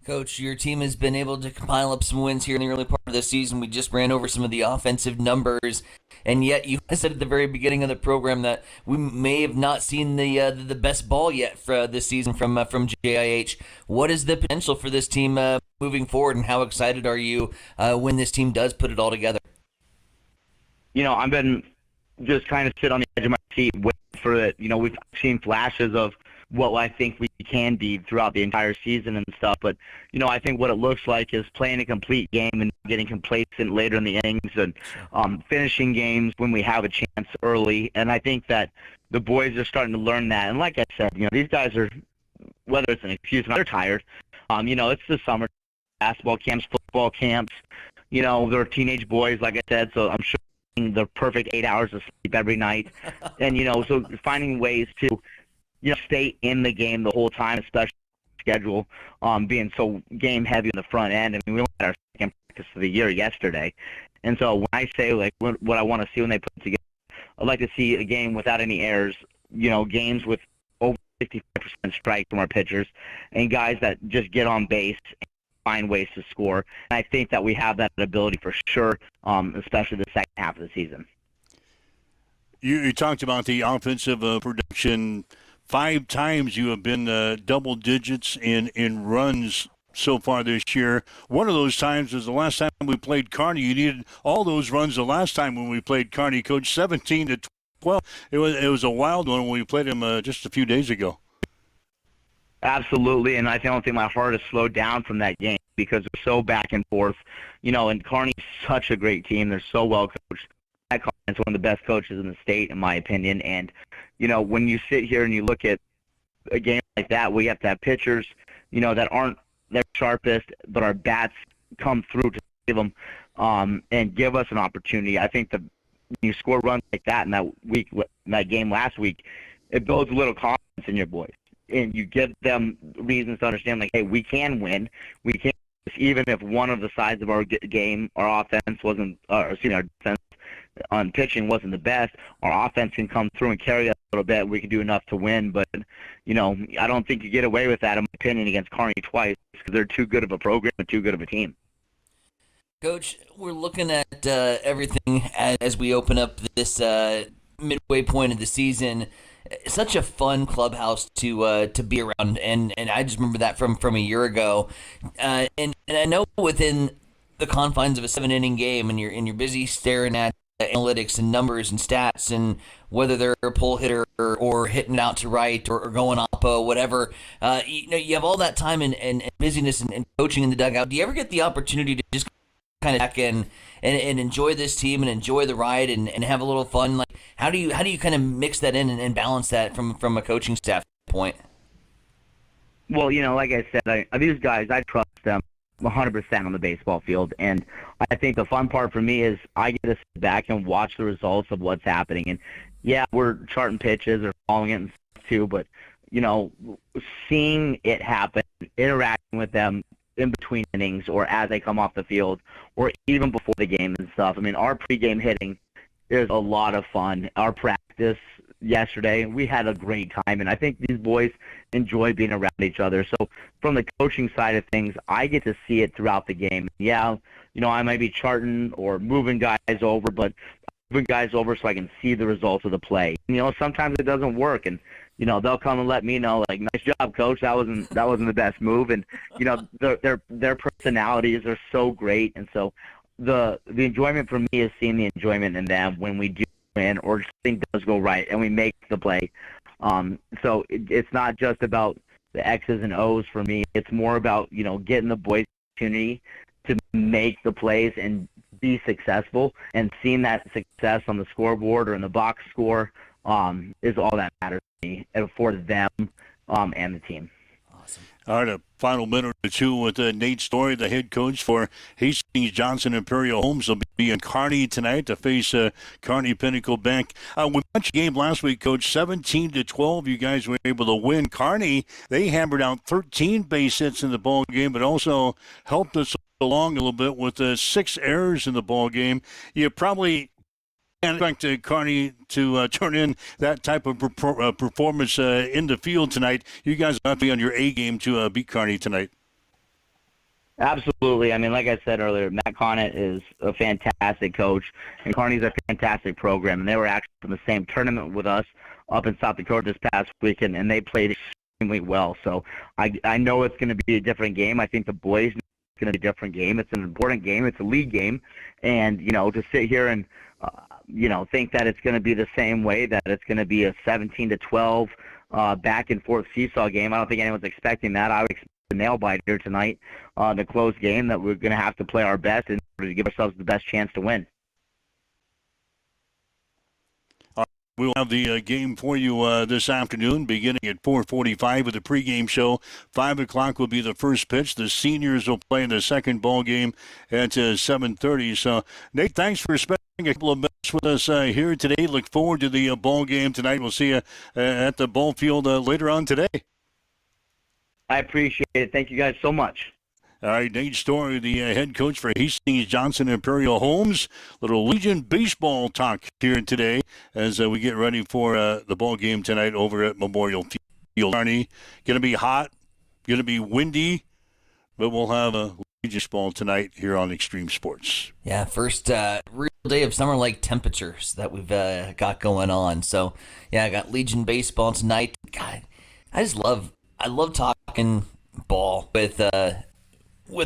Coach, your team has been able to compile up some wins here in the early part of the season. We just ran over some of the offensive numbers, and yet you said at the very beginning of the program that we may have not seen the best ball yet for this season from JIH. What is the potential for this team moving forward, and how excited are you when this team does put it all together? I've been just kind of sit on the edge of my seat waiting for it. We've seen flashes of what I think we can be throughout the entire season and stuff. But, I think what it looks like is playing a complete game and getting complacent later in the innings and finishing games when we have a chance early. And I think that the boys are starting to learn that. And like I said, these guys are, whether it's an excuse, they're tired. It's the summer basketball camps, football camps. They're teenage boys, like I said, so I'm sure the perfect 8 hours of sleep every night. And, so finding ways to, stay in the game the whole time, especially schedule being so game heavy on the front end. I mean, we had our second practice of the year yesterday. And so when I say, like, what I want to see when they put it together, I'd like to see a game without any errors, games with over 65% strike from our pitchers, and guys that just get on base and find ways to score. And I think that we have that ability for sure, especially the second half of the season. You talked about the offensive production. 5 times you have been double digits in runs so far this year. One of those times was the last time we played Kearney. You needed all those runs the last time when we played Kearney, Coach, 17-12. It was a wild one when we played him just a few days ago. Absolutely, and I don't think my heart has slowed down from that game because it's so back and forth. And Kearney's such a great team. They're so well coached. Matt Collins is one of the best coaches in the state, in my opinion. And, when you sit here and you look at a game like that, we have to have pitchers, that aren't their sharpest, but our bats come through to save them and give us an opportunity. I think that when you score runs like that in that game last week, it builds a little confidence in your boys. And you give them reasons to understand, like, hey, we can win. We can, even if one of the sides of our game, our offense wasn't, our defense on pitching wasn't the best, our offense can come through and carry us a little bit. We can do enough to win. But, I don't think you get away with that, in my opinion, against Kearney twice because they're too good of a program and too good of a team. Coach, we're looking at everything as we open up this midway point of the season. It's such a fun clubhouse to be around, and I just remember that from a year ago. And I know within the confines of a 7-inning game, and you're busy staring at analytics and numbers and stats, and whether they're a pull hitter or hitting out to right or going oppo, whatever. You have all that time and busyness and coaching in the dugout. Do you ever get the opportunity to just kind of back in and enjoy this team and enjoy the ride and have a little fun? Like, how do you kind of mix that in and balance that from a coaching staff point? Well, like I said, these guys, I trust them. 100% on the baseball field. And I think the fun part for me is I get to sit back and watch the results of what's happening. And yeah, we're charting pitches or following it and stuff too, but seeing it happen, interacting with them in between innings or as they come off the field or even before the game and stuff. I mean, our pregame hitting is a lot of fun. Our practice yesterday, we had a great time, and I think these boys enjoy being around each other. So from the coaching side of things, I get to see it throughout the game. Yeah, I might be charting or moving guys over, but moving guys over so I can see the results of the play. Sometimes it doesn't work, and they'll come and let me know, like, nice job, coach. That wasn't the best move. And their personalities are so great, and so the enjoyment for me is seeing the enjoyment in them when we do win or something does go right and we make the play. So it's not just about the X's and O's for me. It's more about getting the boys opportunity to make the plays and be successful, and seeing that success on the scoreboard or in the box score is all that matters to me and for them and the team. Awesome. All right, a final minute or two with Nate Story, the head coach for Hastings Johnson Imperial Homes. Will be in Kearney tonight to face Kearney Pinnacle Bank. We watched the game last week, Coach. 17-12, you guys were able to win. Kearney, they hammered out 13 base hits in the ball game, but also helped us along a little bit with 6 errors in the ball game. You probably can't expect Kearney to turn in that type of performance in the field tonight. You guys have to be on your A game to beat Kearney tonight. Absolutely. I mean, like I said earlier, Matt Connett is a fantastic coach, and Kearney's a fantastic program. And they were actually in the same tournament with us up in South Dakota this past weekend, and they played extremely well. So I know it's going to be a different game. I think the boys know it's going to be a different game. It's an important game. It's a league game. And, to sit here and think that it's going to be the same way, that it's going to be a 17-12 back and forth seesaw game. I don't think anyone's expecting that. I would expect a nail biter tonight, the close game, that we're going to have to play our best in order to give ourselves the best chance to win. We'll have the game for you this afternoon, beginning at 4:45 with the pregame show. 5 o'clock will be the first pitch. The seniors will play in the second ball game at 7:30. So, Nate, thanks for spending a couple of minutes with us here today. Look forward to the ball game tonight. We'll see you at the ball field later on today. I appreciate it. Thank you guys so much. All right, Nate Story, the head coach for Hastings Johnson Imperial Homes. Little Legion baseball talk here today as we get ready for the ball game tonight over at Memorial Field. Going to be hot, going to be windy, but we'll have a Legion baseball tonight here on Extreme Sports. Yeah, first real day of summer-like temperatures that we've got going on. So, yeah, I got Legion baseball tonight. God, I love talking ball with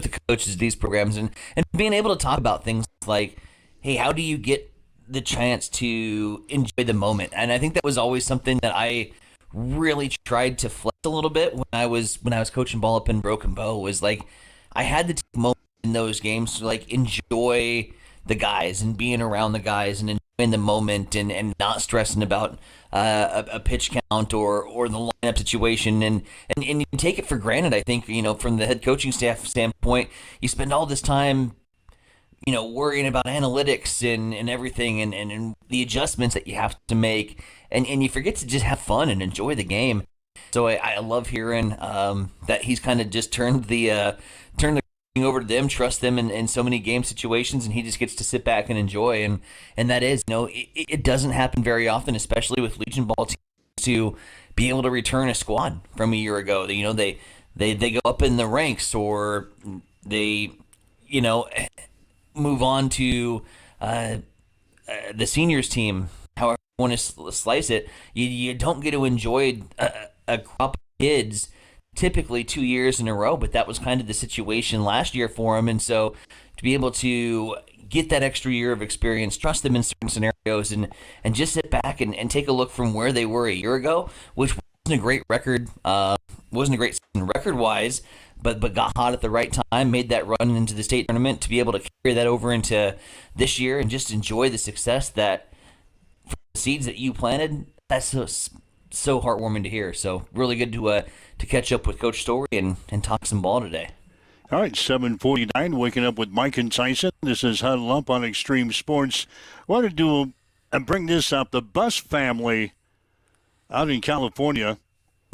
the coaches of these programs and being able to talk about things like, hey, how do you get the chance to enjoy the moment? And I think that was always something that I really tried to flex a little bit when I was coaching ball up in Broken Bow, was like I had to take moments in those games to like enjoy the guys and being around the guys and enjoying the moment and not stressing about a pitch count or the lineup situation and you take it for granted. I think, from the head coaching staff standpoint, you spend all this time, worrying about analytics and everything and the adjustments that you have to make and you forget to just have fun and enjoy the game. So I love hearing that he's kind of just turned the over to them, trust them in so many game situations, and he just gets to sit back and enjoy. And that is, it doesn't happen very often, especially with Legion ball teams, to be able to return a squad from a year ago. They go up in the ranks, or they move on to the seniors team. However you want to slice it, you don't get to enjoy a crop of kids typically 2 years in a row, but that was kind of the situation last year for him. And so to be able to get that extra year of experience, trust them in certain scenarios, and just sit back and take a look from where they were a year ago, which wasn't a great record, wasn't a great season record-wise, but got hot at the right time, made that run into the state tournament, to be able to carry that over into this year and just enjoy the success that from the seeds that you planted. That's so heartwarming to hear. So really good to catch up with Coach Story and talk some ball today. All right, 7:49. Waking up with Mike and Tyson. This is Huddle Up on Extreme Sports. I want to do and bring this up. The Bus family out in California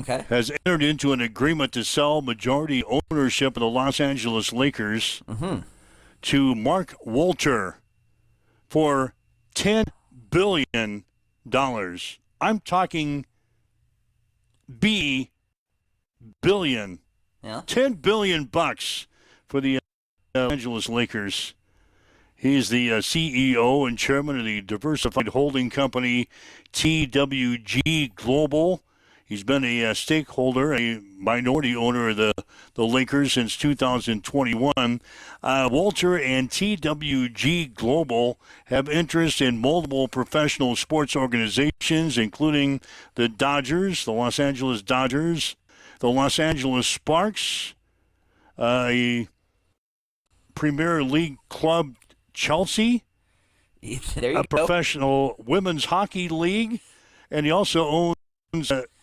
has entered into an agreement to sell majority ownership of the Los Angeles Lakers to Mark Walter for $10 billion. I'm talking billion. Yeah. $10 billion for the Los Angeles Lakers. He's the CEO and chairman of the diversified holding company TWG Global. He's been a stakeholder, a minority owner of the Lakers since 2021. Walter and TWG Global have interest in multiple professional sports organizations, including the Dodgers, the Los Angeles Dodgers, the Los Angeles Sparks, a Premier League club, Chelsea, a professional women's hockey league, and he also owns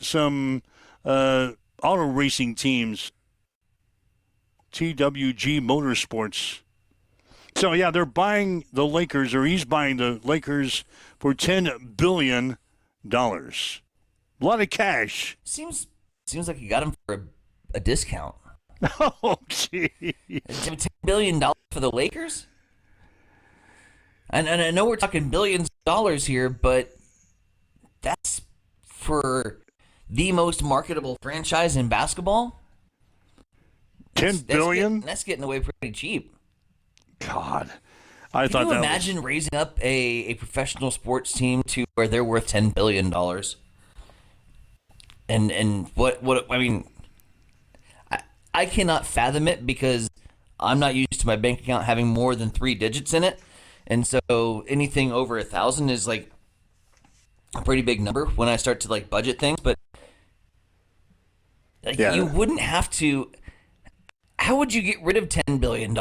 some auto racing teams, TWG Motorsports. So, yeah, they're buying the Lakers, or he's buying the Lakers for $10 billion. A lot of cash. Seems like you got him for a discount. Oh, gee. $10 billion for the Lakers? And I know we're talking billions of dollars here, but that's for the most marketable franchise in basketball? $10 billion? That's getting away pretty cheap. God. Can you imagine raising up a professional sports team to where they're worth $10 billion? And what I mean, I cannot fathom it because I'm not used to my bank account having more than 3 digits in it. And so anything over 1,000 is like a pretty big number when I start to like budget things. But you wouldn't have to. How would you get rid of $10 billion?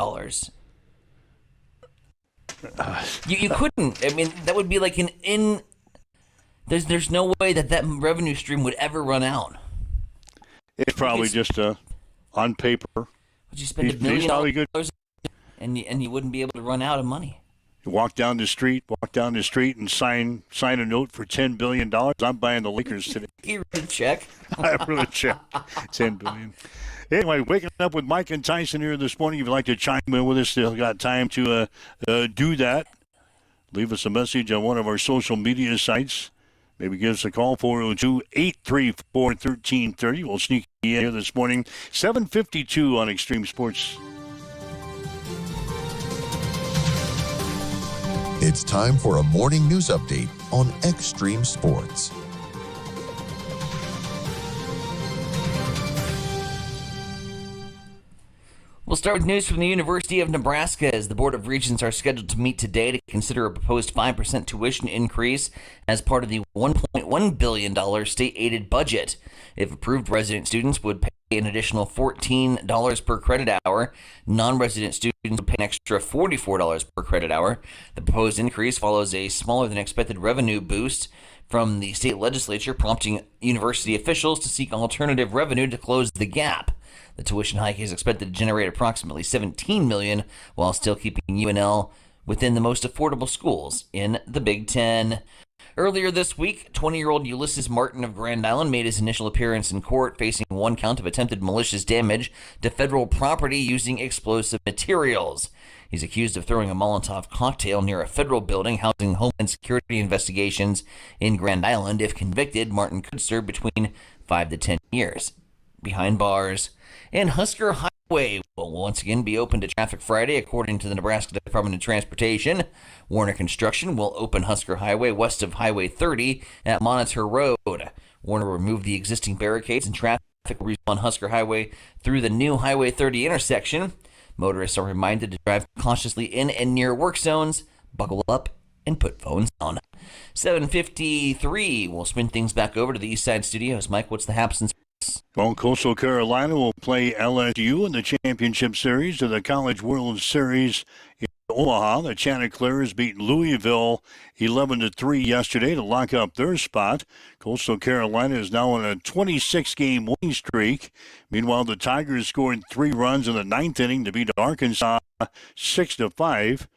You couldn't. I mean, that would be like There's no way that revenue stream would ever run out. It's probably just on paper. Would you spend $1 million and you wouldn't be able to run out of money? You walk down the street and sign a note for $10 billion. I'm buying the Lakers today. You wrote a check? I wrote a check. $10 billion. Anyway, waking up with Mike and Tyson here this morning. If you'd like to chime in with us, still got time to do that. Leave us a message on one of our social media sites. Maybe give us a call, 402-834-1330. We'll sneak in here this morning, 7:52 on Extreme Sports. It's time for a morning news update on Extreme Sports. We'll start with news from the University of Nebraska as the Board of Regents are scheduled to meet today to consider a proposed 5% tuition increase as part of the $1.1 billion state-aided budget. If approved, resident students would pay an additional $14 per credit hour. Non-resident students would pay an extra $44 per credit hour. The proposed increase follows a smaller-than-expected revenue boost from the state legislature, prompting university officials to seek alternative revenue to close the gap. The tuition hike is expected to generate approximately $17 million, while still keeping UNL within the most affordable schools in the Big Ten. Earlier this week, 20-year-old Ulysses Martin of Grand Island made his initial appearance in court, facing 1 count of attempted malicious damage to federal property using explosive materials. He's accused of throwing a Molotov cocktail near a federal building housing Homeland Security investigations in Grand Island. If convicted, Martin could serve between 5 to 10 years behind bars. And Husker Highway will once again be open to traffic Friday, according to the Nebraska Department of Transportation. Warner Construction will open Husker Highway west of Highway 30 at Monitor Road. Warner removed the existing barricades and traffic will resume on Husker Highway through the new Highway 30 intersection. Motorists are reminded to drive cautiously in and near work zones, buckle up, and put phones down. 7:53. We'll spin things back over to the East Side Studios. Mike, what's the haps and Well, Coastal Carolina will play LSU in the championship series of the College World Series in Omaha. The Chanticleers beat Louisville 11-3 yesterday to lock up their spot. Coastal Carolina is now on a 26-game winning streak. Meanwhile, the Tigers scored 3 runs in the 9th inning to beat Arkansas 6-5.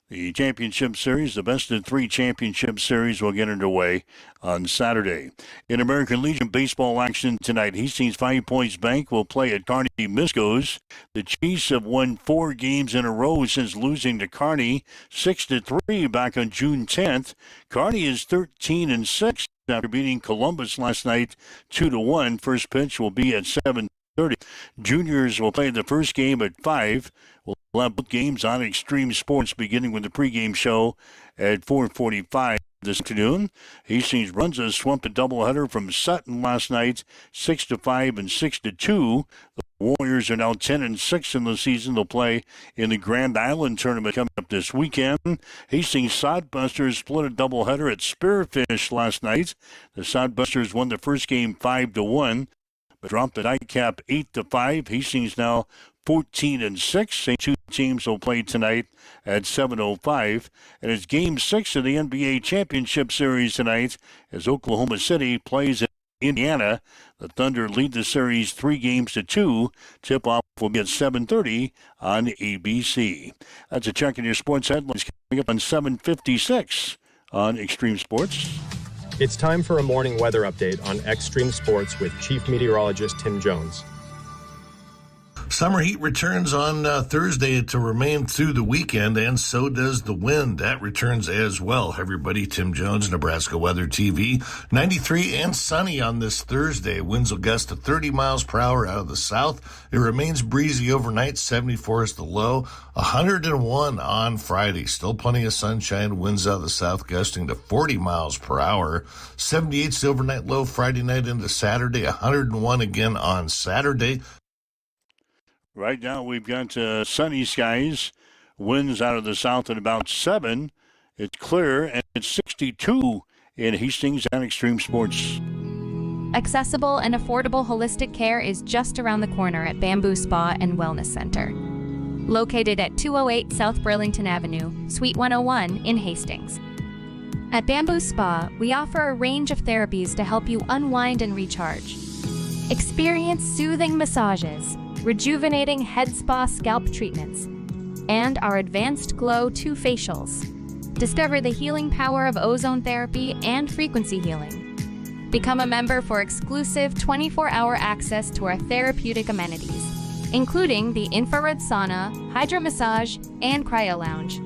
The championship series, the best of 3 championship series, will get underway on Saturday. In American Legion baseball action tonight, Hastings 5 Points Bank will play at Kearney Miscos. The Chiefs have won 4 games in a row since losing to Kearney 6-3 back on June 10th. Kearney is 13-6 after beating Columbus last night 2-1. First pitch will be at 7:30. Juniors will play the first game at 5. We'll have both games on Extreme Sports, beginning with the pregame show at 4:45 this afternoon. Hastings runs a swept a doubleheader from Sutton last night, 6-5 and 6-2. The Warriors are now 10-6 in the season. They'll play in the Grand Island tournament coming up this weekend. Hastings Sodbusters split a doubleheader at Spearfish last night. The Sodbusters won the first game 5-1. But dropped the nightcap 8-5. Hastings now 14-6. Same 2 teams will play tonight at 7:05. And it's Game 6 of the NBA Championship Series tonight as Oklahoma City plays in Indiana. The Thunder lead the series 3-2. Tip-off will be at 7:30 on ABC. That's a check in your sports headlines coming up on 7:56 on Extreme Sports. It's time for a morning weather update on Extreme Sports with Chief Meteorologist Tim Jones. Summer heat returns on Thursday to remain through the weekend, and so does the wind. That returns as well. Everybody, Tim Jones, Nebraska Weather TV. 93 and sunny on this Thursday. Winds will gust to 30 miles per hour out of the south. It remains breezy overnight. 74 is the low. 101 on Friday. Still plenty of sunshine. Winds out of the south gusting to 40 miles per hour. 78 is the overnight low Friday night into Saturday. 101 again on Saturday. Right now we've got sunny skies, winds out of the south at about 7. It's clear, and it's 62 in Hastings and Extreme Sports. Accessible and affordable holistic care is just around the corner at Bamboo Spa and Wellness Center. Located at 208 South Burlington Avenue, Suite 101 in Hastings. At Bamboo Spa, we offer a range of therapies to help you unwind and recharge. Experience soothing massages, rejuvenating head spa scalp treatments, and our Advanced Glow 2 facials. Discover the healing power of ozone therapy and frequency healing. Become a member for exclusive 24-hour access to our therapeutic amenities, including the infrared sauna, hydro massage, and cryo lounge.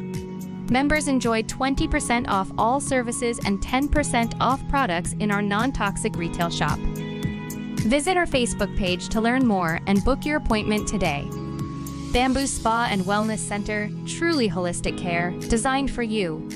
Members enjoy 20% off all services and 10% off products in our non-toxic retail shop. Visit our Facebook page to learn more and book your appointment today. Bamboo Spa and Wellness Center, truly holistic care, designed for you.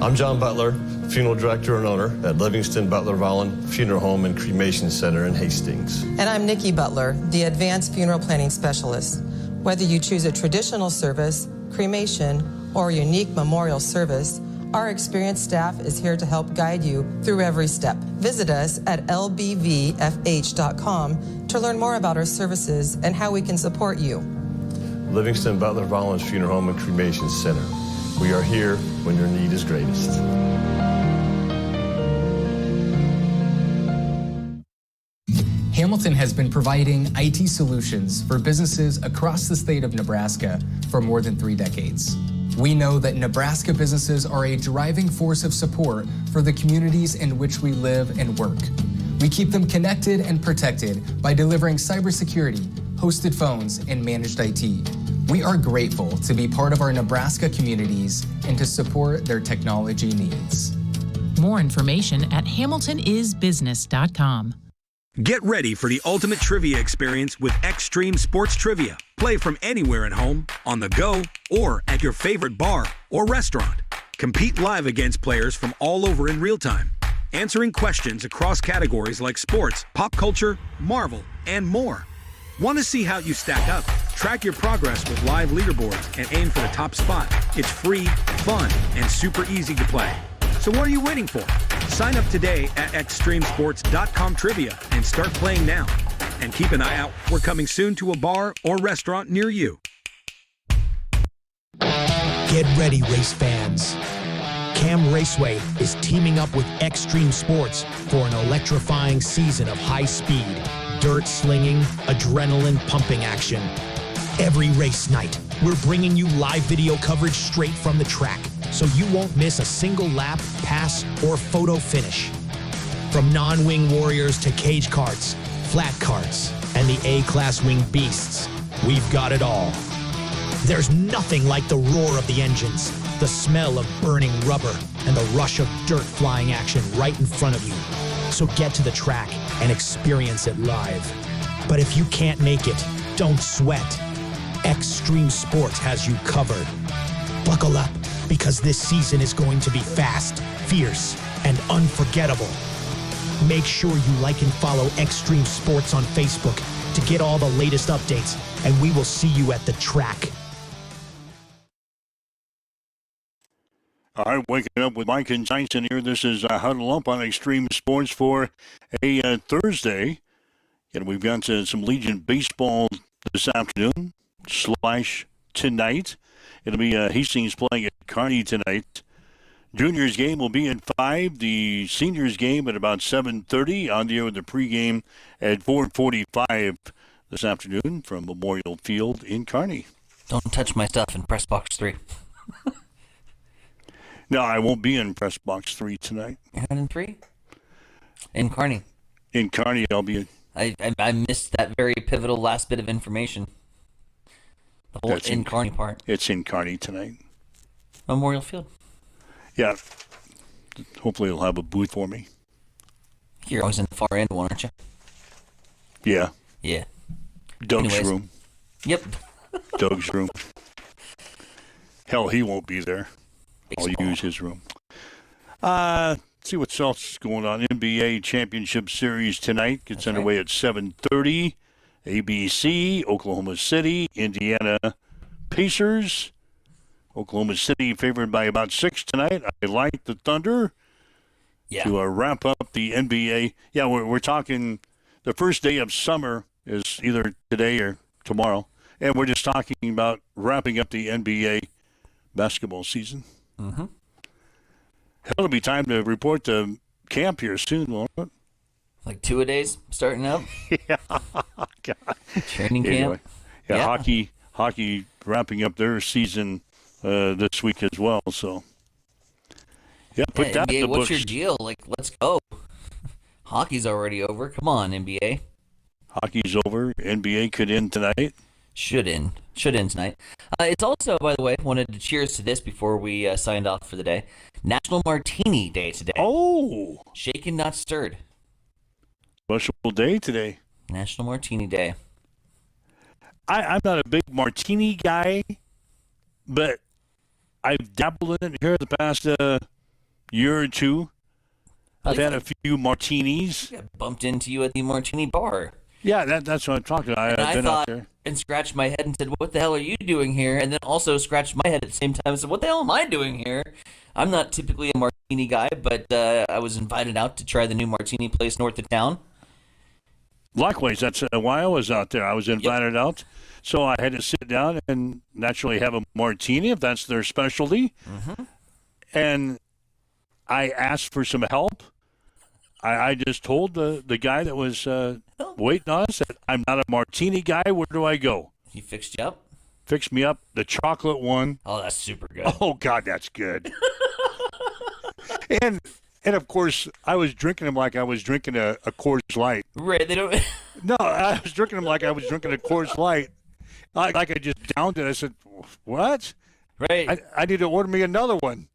I'm John Butler, Funeral Director and owner at Livingston Butler Volland Funeral Home and Cremation Center in Hastings. And I'm Nikki Butler, the Advanced Funeral Planning Specialist. Whether you choose a traditional service, cremation, or a unique memorial service, our experienced staff is here to help guide you through every step. Visit us at lbvfh.com to learn more about our services and how we can support you. Livingston Butler Volland Funeral Home and Cremation Center. We are here when your need is greatest. Hamilton has been providing IT solutions for businesses across the state of Nebraska for more than 3 decades. We know that Nebraska businesses are a driving force of support for the communities in which we live and work. We keep them connected and protected by delivering cybersecurity, hosted phones, and managed IT. We are grateful to be part of our Nebraska communities and to support their technology needs. More information at hamiltonisbusiness.com. Get ready for the ultimate trivia experience with Extreme Sports Trivia. Play from anywhere at home, on the go, or at your favorite bar or restaurant. Compete live against players from all over in real time, answering questions across categories like sports, pop culture, Marvel, and more. Want to see how you stack up? Track your progress with live leaderboards and aim for the top spot. It's free, fun, and super easy to play. So what are you waiting for? Sign up today at extremesports.com trivia and start playing now. And keep an eye out. We're coming soon to a bar or restaurant near you. Get ready, race fans. Cam Raceway is teaming up with Extreme Sports for an electrifying season of high-speed, dirt-slinging, adrenaline-pumping action. Every race night, we're bringing you live video coverage straight from the track, so you won't miss a single lap, pass, or photo finish. From non-wing warriors to cage karts, flat karts, and the A-class wing beasts, we've got it all. There's nothing like the roar of the engines, the smell of burning rubber, and the rush of dirt flying action right in front of you. So get to the track and experience it live. But if you can't make it, don't sweat. Extreme Sports has you covered. Buckle up, because this season is going to be fast, fierce, and unforgettable. Make sure you like and follow Extreme Sports on Facebook to get all the latest updates, and we will see you at the track. All right, waking up with Mike and Tyson here. This is Huddle Up on Extreme Sports for a Thursday. And we've got some Legion baseball this afternoon / tonight. It'll be Hastings playing at Kearney tonight. Juniors game will be at 5. The seniors game at about 7:30. On the air with the pregame at 4:45 this afternoon from Memorial Field in Kearney. Don't touch my stuff in press box 3. No, I won't be in press box 3 tonight. You're not in 3? In Kearney. In Kearney, I'll be. I missed that very pivotal last bit of information. The whole in Kearney part. It's in Kearney tonight. Memorial Field. Yeah. Hopefully they'll have a booth for me. You're always in the far end one, aren't you? Yeah. Yeah. Doug's room. Yep. Doug's room. Hell, he won't be there. Baseball. I'll use his room. See what else is going on. NBA Championship Series tonight gets underway at 7:30. ABC, Oklahoma City, Indiana Pacers. Oklahoma City favored by about 6 tonight. I like the Thunder. Yeah. To wrap up the NBA. Yeah, we're talking the first day of summer is either today or tomorrow. And we're just talking about wrapping up the NBA basketball season. Mm-hmm. It'll be time to report to camp here soon, won't it? Like 2-a-days starting up? Yeah. God. Training Anyway, camp? yeah, hockey wrapping up their season this week as well. So, yeah, put that NBA, in the what's books. your deal? Like, let's go. Hockey's already over. Come on, NBA. Hockey's over. NBA could end tonight. Should end tonight. It's also, by the way, wanted to cheers to this before we signed off for the day. National Martini Day today. Oh! Shaken, not stirred. Special day today. National Martini Day. I'm not a big martini guy, but I've dabbled in it here the past year or two. I've had a few martinis. I bumped into you at the Martini Bar. Yeah, that's what I'm talking about. I've been out there. And scratched my head and said, what the hell are you doing here? And then also scratched my head at the same time and said, what the hell am I doing here? I'm not typically a martini guy, but I was invited out to try the new martini place north of town. Likewise, that's why I was out there. I was invited out, so I had to sit down and naturally have a martini if that's their specialty. Mm-hmm. And I asked for some help. I just told the guy that was waiting on us that I'm not a martini guy. Where do I go? He fixed you up? Fixed me up. The chocolate one. Oh, that's super good. Oh, God, that's good. and of course, I was drinking them like I was drinking a Coors Light. Right, they don't... No, I was drinking them like I was drinking a Coors Light. Like I just downed it. I said, what? Right. I need to order me another one.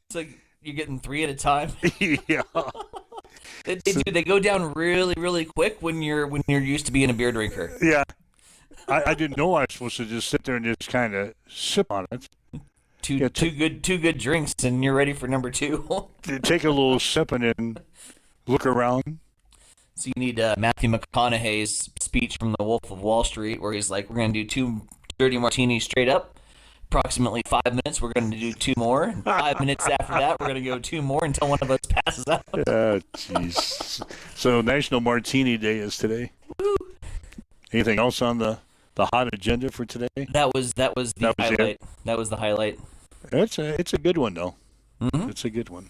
It's like you're getting 3 at a time. Yeah. They go down really, really quick when you're used to being a beer drinker. Yeah. I didn't know I was supposed to just sit there and just kind of sip on it. Two good drinks, and you're ready for number 2. Take a little sip and then look around. So you need Matthew McConaughey's speech from The Wolf of Wall Street, where he's like, "We're gonna do 2 dirty martinis straight up, approximately 5 minutes. We're going to do 2 more. And 5 minutes after that, we're going to go 2 more until one of us passes out. Oh, jeez. So National Martini Day is today. Woo. Anything else on the hot agenda for today? That was the highlight. That was the highlight. It's a good one, though. Mm-hmm. It's a good one.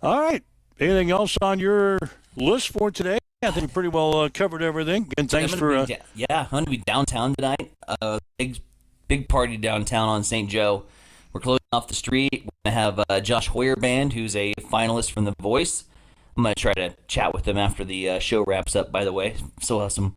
All right. Anything else on your list for today? I think we pretty well covered everything. And thanks for... I'm going to be downtown tonight. Big party downtown on St. Joe. We're closing off the street. We're going to have Josh Hoyer Band, who's a finalist from The Voice. I'm going to try to chat with him after the show wraps up, by the way. So we'll have some...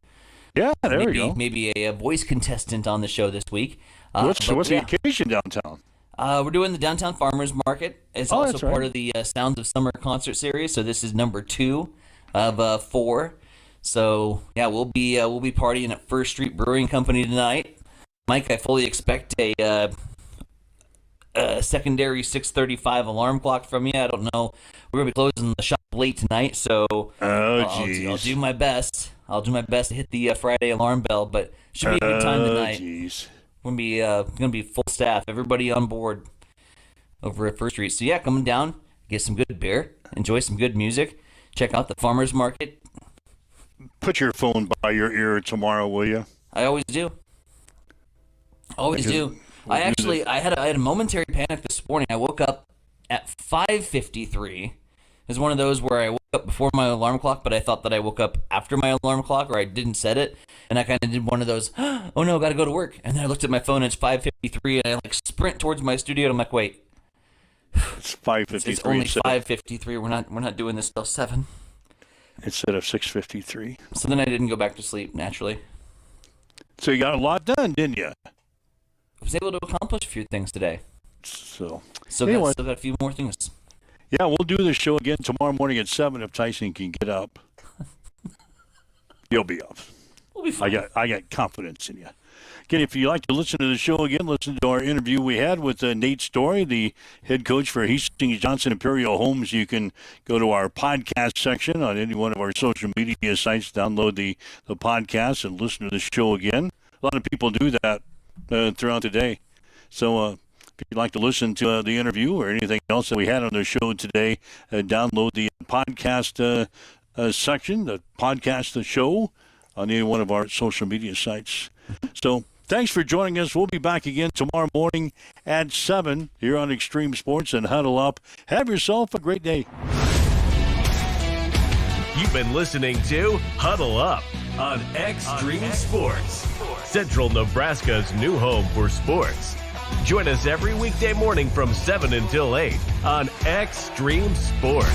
Yeah, there we go. Maybe a voice contestant on the show this week. What's the occasion downtown? We're doing the Downtown Farmers Market. It's also part of the Sounds of Summer concert series. So this is number 2 of 4. So yeah, we'll be partying at First Street Brewing Company tonight. Mike, I fully expect a secondary 6:35 alarm clock from you. I don't know. We're gonna be closing the shop late tonight, so I'll do my best. I'll do my best to hit the Friday alarm bell, but should be a good time tonight. We're gonna be full staff, everybody on board over at First Street. So yeah, coming down, get some good beer, enjoy some good music, check out the farmers market. Put your phone by your ear tomorrow, will you? I always do. Always do. I had a momentary panic this morning. I woke up at 5:53. It was one of those where I woke up before my alarm clock, but I thought that I woke up after my alarm clock, or I didn't set it, and I kind of did one of those, oh no, got to go to work. And then I looked at my phone, and it's 5:53, and I sprint towards my studio, and I'm like, wait, it's 5:53. It's only 5:53. We're not doing this till 7 instead of 6:53. So then I didn't go back to sleep naturally. So you got a lot done, didn't you? I was able to accomplish a few things today. So anyway. Still got a few more things. Yeah, we'll do this show again tomorrow morning at 7 if Tyson can get up. You'll be up. We'll be fine. I got confidence in you. Again, if you'd like to listen to the show again, listen to our interview we had with Nate Story, the head coach for Hastings Johnson Imperial Homes. You can go to our podcast section on any one of our social media sites, download the podcast, and listen to the show again. A lot of people do that throughout the day. So if you'd like to listen to the interview or anything else that we had on the show today, download the podcast section, the podcast, the show, on any one of our social media sites. So thanks for joining us. We'll be back again tomorrow morning at 7 here on Extreme Sports and Huddle Up. Have yourself a great day. You've been listening to Huddle Up on Extreme Sports, Central Nebraska's new home for sports. Join us every weekday morning from 7 until 8 on Extreme Sports.